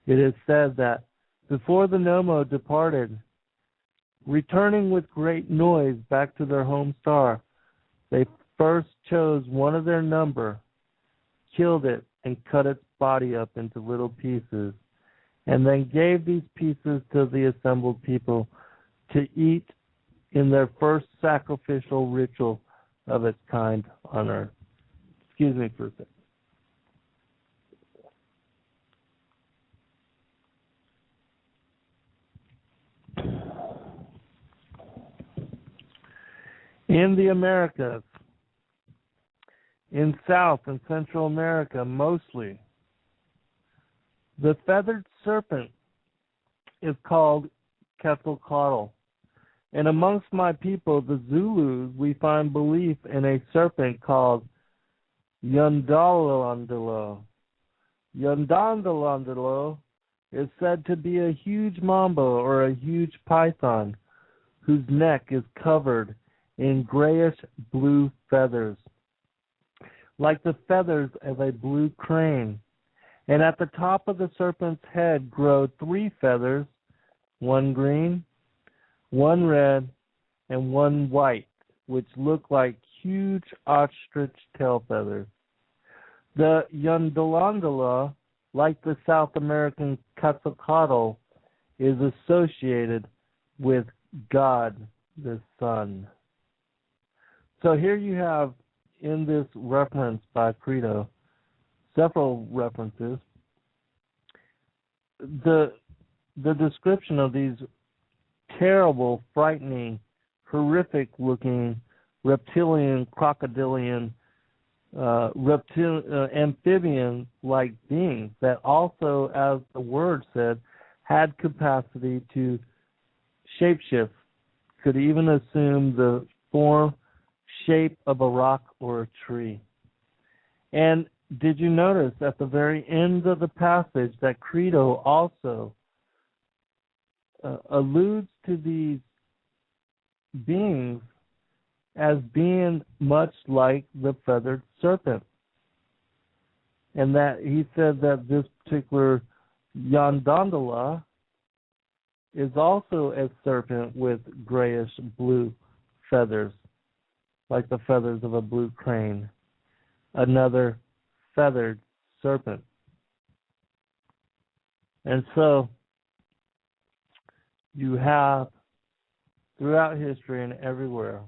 It is said that before the Nomo departed, returning with great noise back to their home star, they first chose one of their number, killed it, and cut its body up into little pieces, and then gave these pieces to the assembled people to eat in their first sacrificial ritual of its kind on earth. Excuse me for a second. In the Americas, in South and Central America mostly, the feathered serpent is called Quetzalcoatl. And amongst my people, the Zulus, we find belief in a serpent called Yondalandalo. Yondalandalo is said to be a huge mamba or a huge python whose neck is covered in grayish-blue feathers, like the feathers of a blue crane. And at the top of the serpent's head grow 3 feathers, one green, one red, and one white, which look like huge ostrich tail feathers. The Yondalandala, like the South American Quetzalcoatl, is associated with God the Sun. So here you have, in this reference by Credo, several references. The description of these terrible, frightening, horrific-looking reptilian, crocodilian, amphibian-like beings that also, as the word said, had capacity to shapeshift, could even assume the form, shape of a rock or a tree. And did you notice at the very end of the passage that Credo also alludes to these beings as being much like the feathered serpent? And that he said that this particular Yondandala is also a serpent with grayish blue feathers, like the feathers of a blue crane, another feathered serpent. And so you have throughout history and everywhere.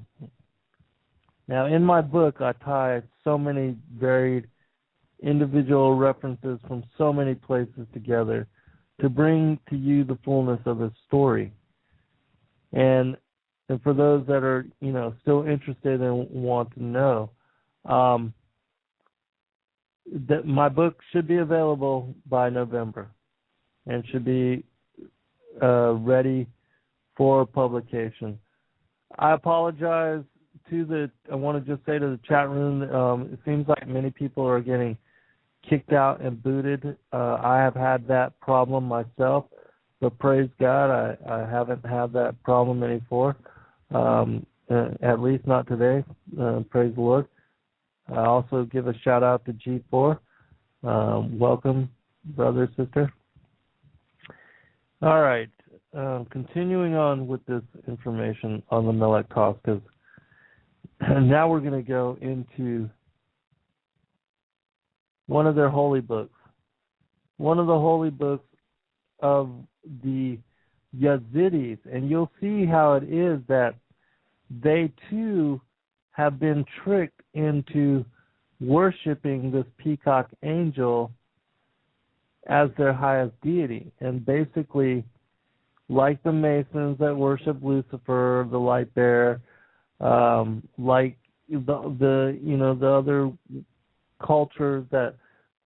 Now, in my book, I tie so many varied individual references from so many places together to bring to you the fullness of the story. And for those that are, still interested and want to know, that my book should be available by November and should be ready for publication. I apologize I want to just say to the chat room, it seems like many people are getting kicked out and booted. I have had that problem myself, but praise God, I haven't had that problem anymore, at least not today. Praise the Lord. I also give a shout out to G4. Welcome, brother, sister. All right. Continuing on with this information on the Melek Taus, because now we're going to go into one of their holy books. One of the holy books of the Yazidis. And you'll see how it is that they too have been tricked into worshiping this Peacock Angel as their highest deity. And basically, like the Masons that worship Lucifer, the light bearer, like the other cultures that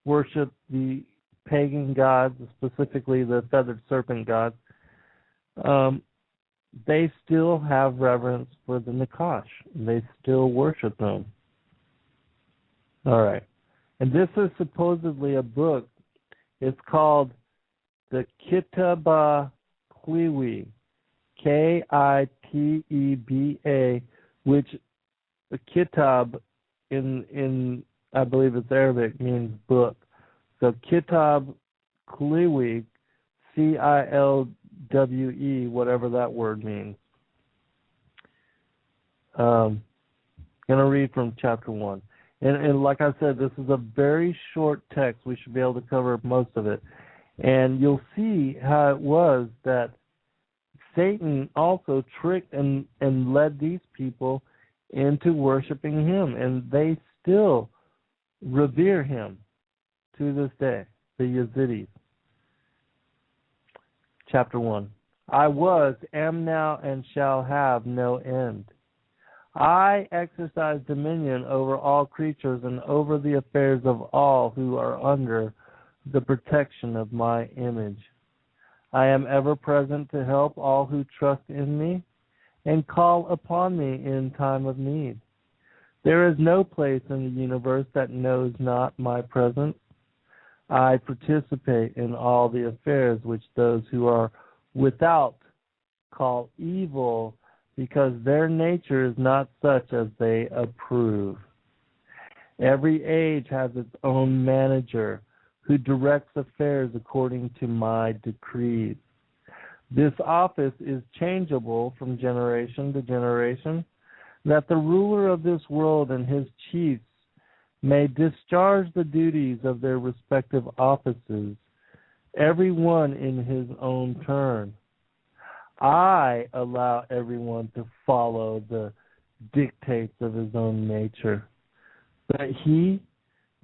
worship the pagan gods, specifically the feathered serpent gods, they still have reverence for the Nakash. They still worship them. All right. And this is supposedly a book. It's called the Kitaba Kliwi, Kiteba, which the Kitab in I believe it's Arabic means book. So Kitab Kliwi, Cilwe, whatever that word means. Going to read from chapter 1. And like I said, this is a very short text. We should be able to cover most of it. And you'll see how it was that Satan also tricked and led these people into worshiping him. And they still revere him to this day, the Yazidis. Chapter 1. I was, am now, and shall have no end. I exercise dominion over all creatures and over the affairs of all who are under the protection of my image. I am ever present to help all who trust in me and call upon me in time of need. There is no place in the universe that knows not my presence. I participate in all the affairs which those who are without call evil, because their nature is not such as they approve. Every age has its own manager, who directs affairs according to my decrees. This office is changeable from generation to generation, that the ruler of this world and his chiefs may discharge the duties of their respective offices, every one in his own turn. I allow everyone to follow the dictates of his own nature, but he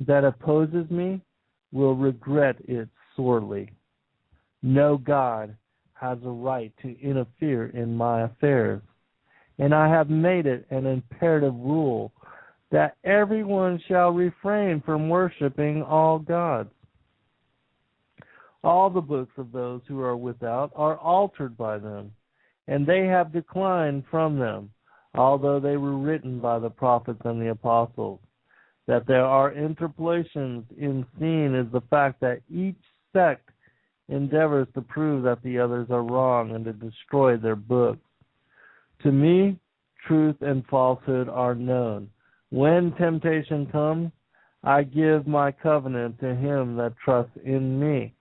that opposes me will regret it sorely. No God has a right to interfere in my affairs, and I have made it an imperative rule that everyone shall refrain from worshiping all gods. All the books of those who are without are altered by them, and they have declined from them, although they were written by the prophets and the apostles. That there are interpolations in seen is the fact that each sect endeavors to prove that the others are wrong and to destroy their books. To me, truth and falsehood are known. When temptation comes, I give my covenant to him that trusts in me.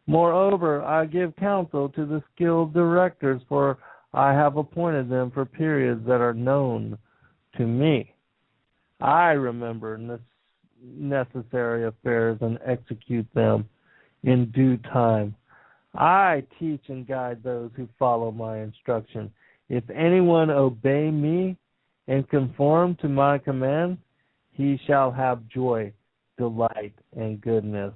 Moreover, I give counsel to the skilled directors, for I have appointed them for periods that are known to me. I remember necessary affairs and execute them in due time. I teach and guide those who follow my instruction. If anyone obey me and conform to my commands, he shall have joy, delight, and goodness.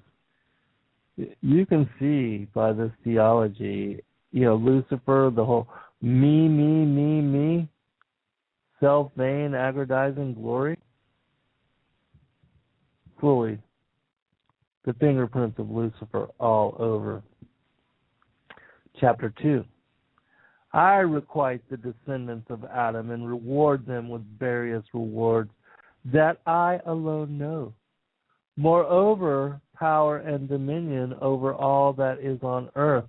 You can see by this theology, Lucifer, the whole me, self-vain, aggrandizing glory, fully the fingerprints of Lucifer all over. Chapter 2. I requite the descendants of Adam and reward them with various rewards that I alone know. Moreover, power and dominion over all that is on earth,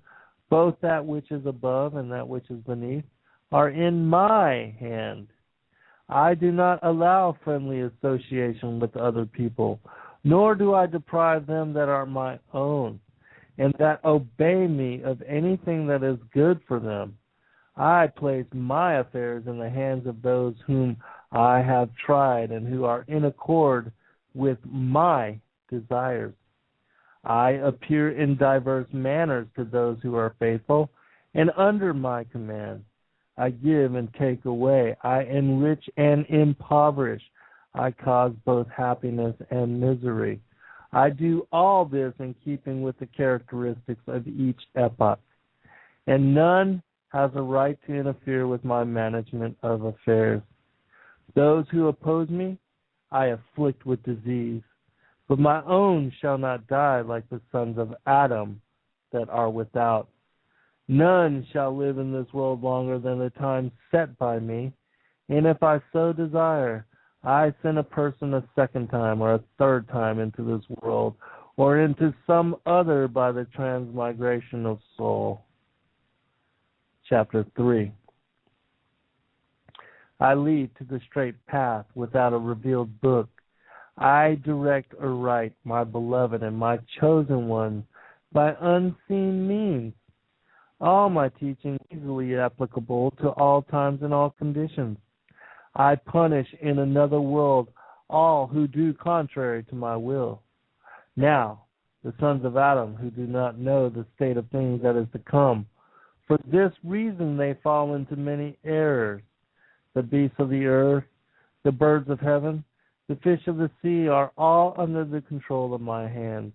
both that which is above and that which is beneath, are in my hand. I do not allow friendly association with other people, nor do I deprive them that are my own, and that obey me of anything that is good for them. I place my affairs in the hands of those whom I have tried and who are in accord with my desires. I appear in diverse manners to those who are faithful and under my command. I give and take away. I enrich and impoverish. I cause both happiness and misery. I do all this in keeping with the characteristics of each epoch, and none has a right to interfere with my management of affairs. Those who oppose me, I afflict with disease, but my own shall not die like the sons of Adam that are without. None shall live in this world longer than the time set by me, and if I so desire, I send a person a second time or a third time into this world, or into some other by the transmigration of soul. Chapter 3. I lead to the straight path without a revealed book. I direct aright my beloved and my chosen ones by unseen means. All my teaching is easily applicable to all times and all conditions. I punish in another world all who do contrary to my will. Now, the sons of Adam who do not know the state of things that is to come, for this reason they fall into many errors. The beasts of the earth, the birds of heaven, the fish of the sea are all under the control of my hands.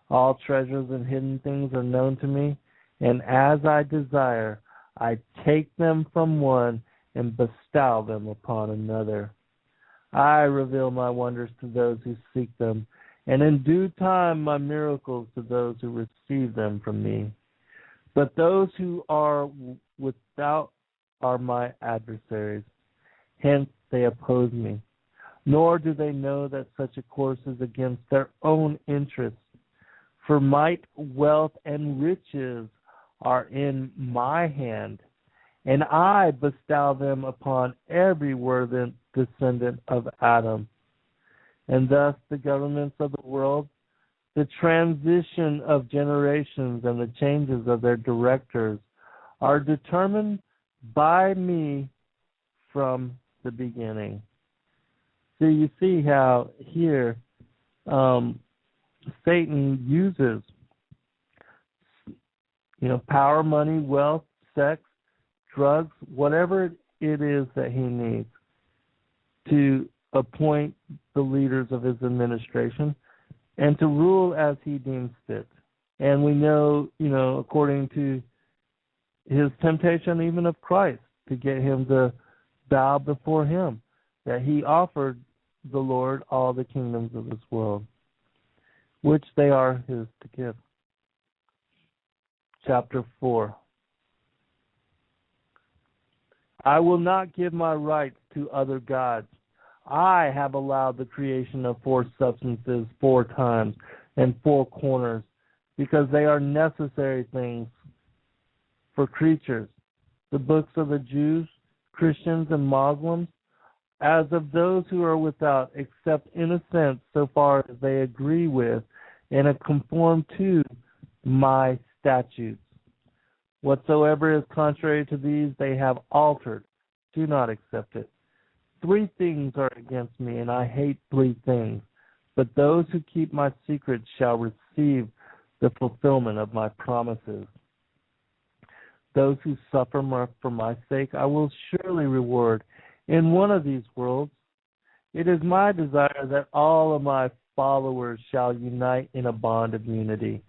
All treasures and hidden things are known to me, and as I desire, I take them from one and bestow them upon another. I reveal my wonders to those who seek them, and in due time my miracles to those who receive them from me. But those who are without are my adversaries, hence they oppose me. Nor do they know that such a course is against their own interests. For might, wealth, and riches are in my hand, and I bestow them upon every worthy descendant of Adam. And thus the governments of the world, the transition of generations, and the changes of their directors are determined by me from the beginning. So you see how here Satan uses, power, money, wealth, sex, drugs, whatever it is that he needs to appoint the leaders of his administration and to rule as he deems fit. And we know, according to his temptation even of Christ, to get him to bow before him, that he offered the Lord all the kingdoms of this world, which they are his to give. Chapter 4. I will not give my rights to other gods. I have allowed the creation of 4 substances 4 times and 4 corners, because they are necessary things for creatures. The books of the Jews, Christians, and Muslims, as of those who are without, except in a sense so far as they agree with and conform to my statutes. Whatsoever is contrary to these they have altered. Do not accept it. 3 things are against me, and I hate 3 things. But those who keep my secrets shall receive the fulfillment of my promises. Those who suffer for my sake I will surely reward in one of these worlds. It is my desire that all of my followers shall unite in a bond of unity,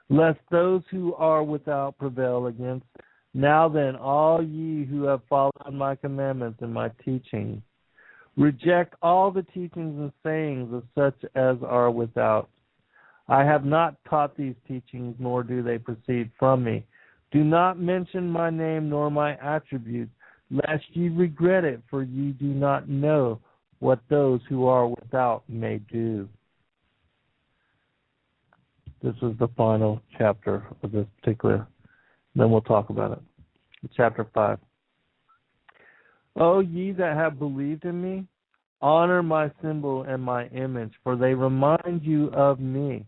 lest those who are without prevail against. Now then, all ye who have followed my commandments and my teachings, reject all the teachings and sayings of such as are without. I have not taught these teachings, nor do they proceed from me. Do not mention my name nor my attributes, lest ye regret it, for ye do not know what those who are without may do. This is the final chapter of this particular, then we'll talk about it. Chapter 5. O ye that have believed in me, honor my symbol and my image, for they remind you of me.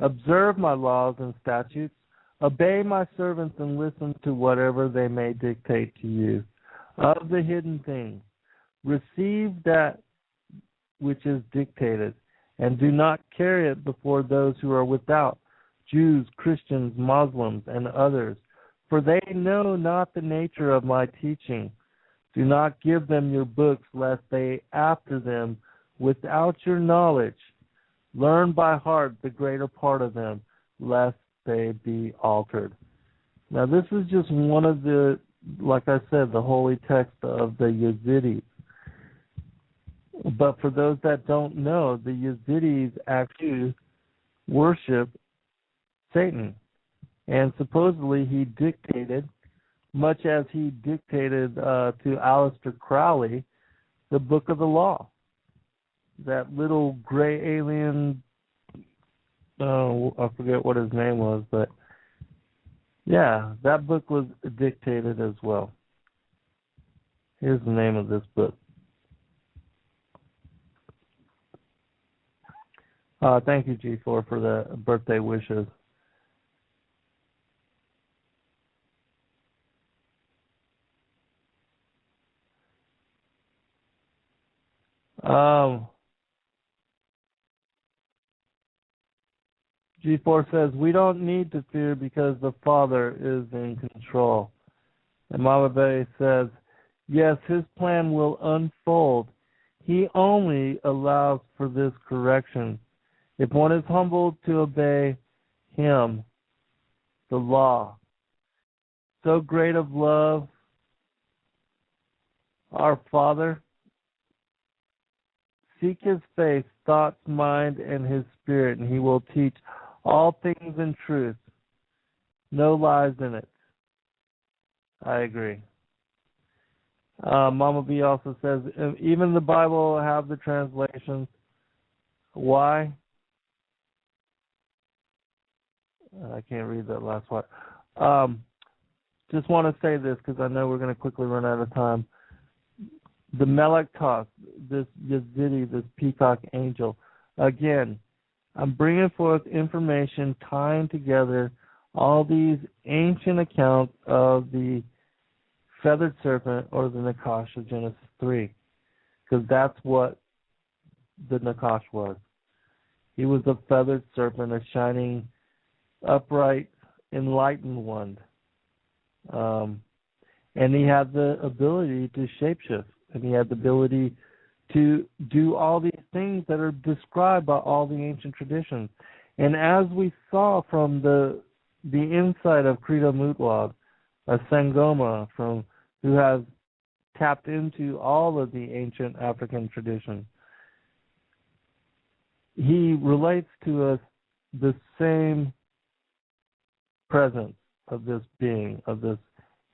Observe my laws and statutes, obey my servants, and listen to whatever they may dictate to you. Of the hidden things, receive that which is dictated, and do not carry it before those who are without, Jews, Christians, Muslims, and others, for they know not the nature of my teaching. Do not give them your books, lest they after them without your knowledge. Learn by heart the greater part of them, lest they be altered. Now this is just one of the, like I said, the holy text of the Yazidis. But for those that don't know, the Yazidis actually worship Satan. And supposedly he dictated, much as he dictated to Aleister Crowley, the Book of the Law. That little gray alien, I forget what his name was, but yeah, that book was dictated as well. Here's the name of this book. Thank you, G4, for the birthday wishes. G4 says, we don't need to fear because the Father is in control. And Mama Bay says, yes, his plan will unfold. He only allows for this correction. If one is humbled to obey him, the law, so great of love, Our Father, seek his face, thoughts, mind, and his spirit, and he will teach all things in truth. No lies in it. I agree. Mama B also says, even the Bible have the translations. Why? I can't read that last part. Just want to say this because I know we're going to quickly run out of time. The Melek Taus, this Yazidi, this Peacock Angel, again, I'm bringing forth information, tying together all these ancient accounts of the feathered serpent or the Nakash of Genesis 3, because that's what the Nakash was. He was a feathered serpent, a shining, upright, enlightened one. And he had the ability to shapeshift, and he had the ability to do all these things that are described by all the ancient traditions. And as we saw from the insight of Credo Mutlog, a Sangoma who has tapped into all of the ancient African traditions, he relates to us the same presence of this being, of this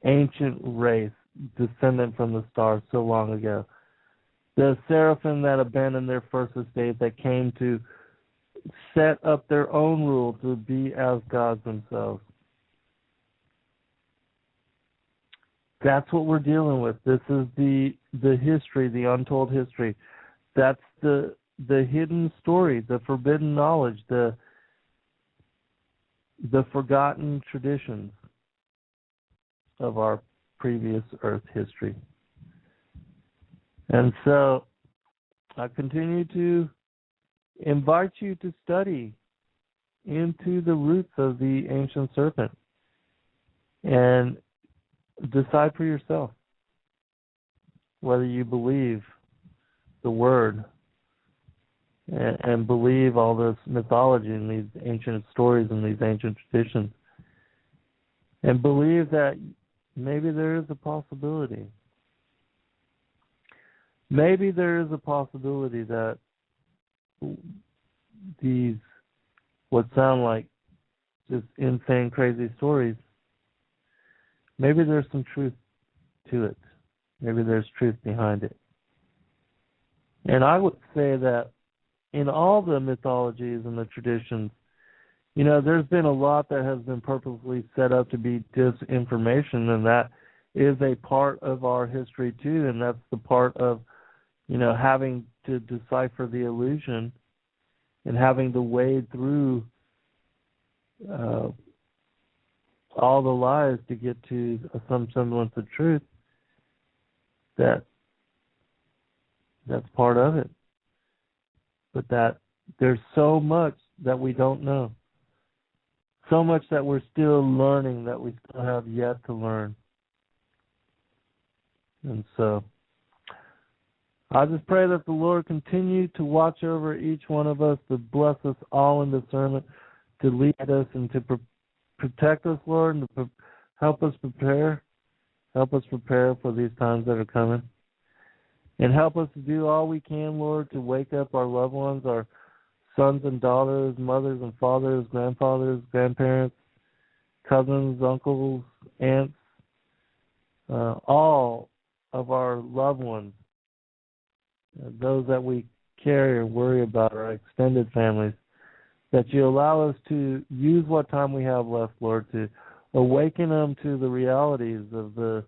ancient race descendant from the stars so long ago. The seraphim that abandoned their first estate, that came to set up their own rule to be as gods themselves. That's what we're dealing with. This is the history, the untold history. That's the hidden story, the forbidden knowledge, the forgotten traditions of our previous Earth history. And so I continue to invite you to study into the roots of the ancient serpent and decide for yourself whether you believe the word and believe all this mythology and these ancient stories and these ancient traditions, and believe that maybe there is a possibility. Maybe there is a possibility that these, what sound like just insane, crazy stories, maybe there's some truth to it. Maybe there's truth behind it. And I would say that in all the mythologies and the traditions, there's been a lot that has been purposely set up to be disinformation, and that is a part of our history too, and that's the part of, having to decipher the illusion and having to wade through all the lies to get to some semblance of truth. That's part of it. But that there's so much that we don't know. So much that we're still learning, that we still have yet to learn. And so I just pray that the Lord continue to watch over each one of us, to bless us all in discernment, to lead us and to protect us, Lord, and to help us prepare. Help us prepare for these times that are coming. And help us to do all we can, Lord, to wake up our loved ones, our sons and daughters, mothers and fathers, grandfathers, grandparents, cousins, uncles, aunts, all of our loved ones, those that we care and worry about, our extended families, that you allow us to use what time we have left, Lord, to awaken them to the realities of the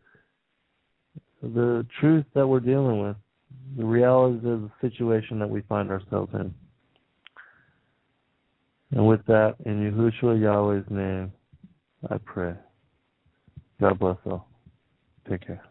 truth that we're dealing with, the realities of the situation that we find ourselves in. And with that, in Yahushua Yahweh's name, I pray. God bless all. Take care.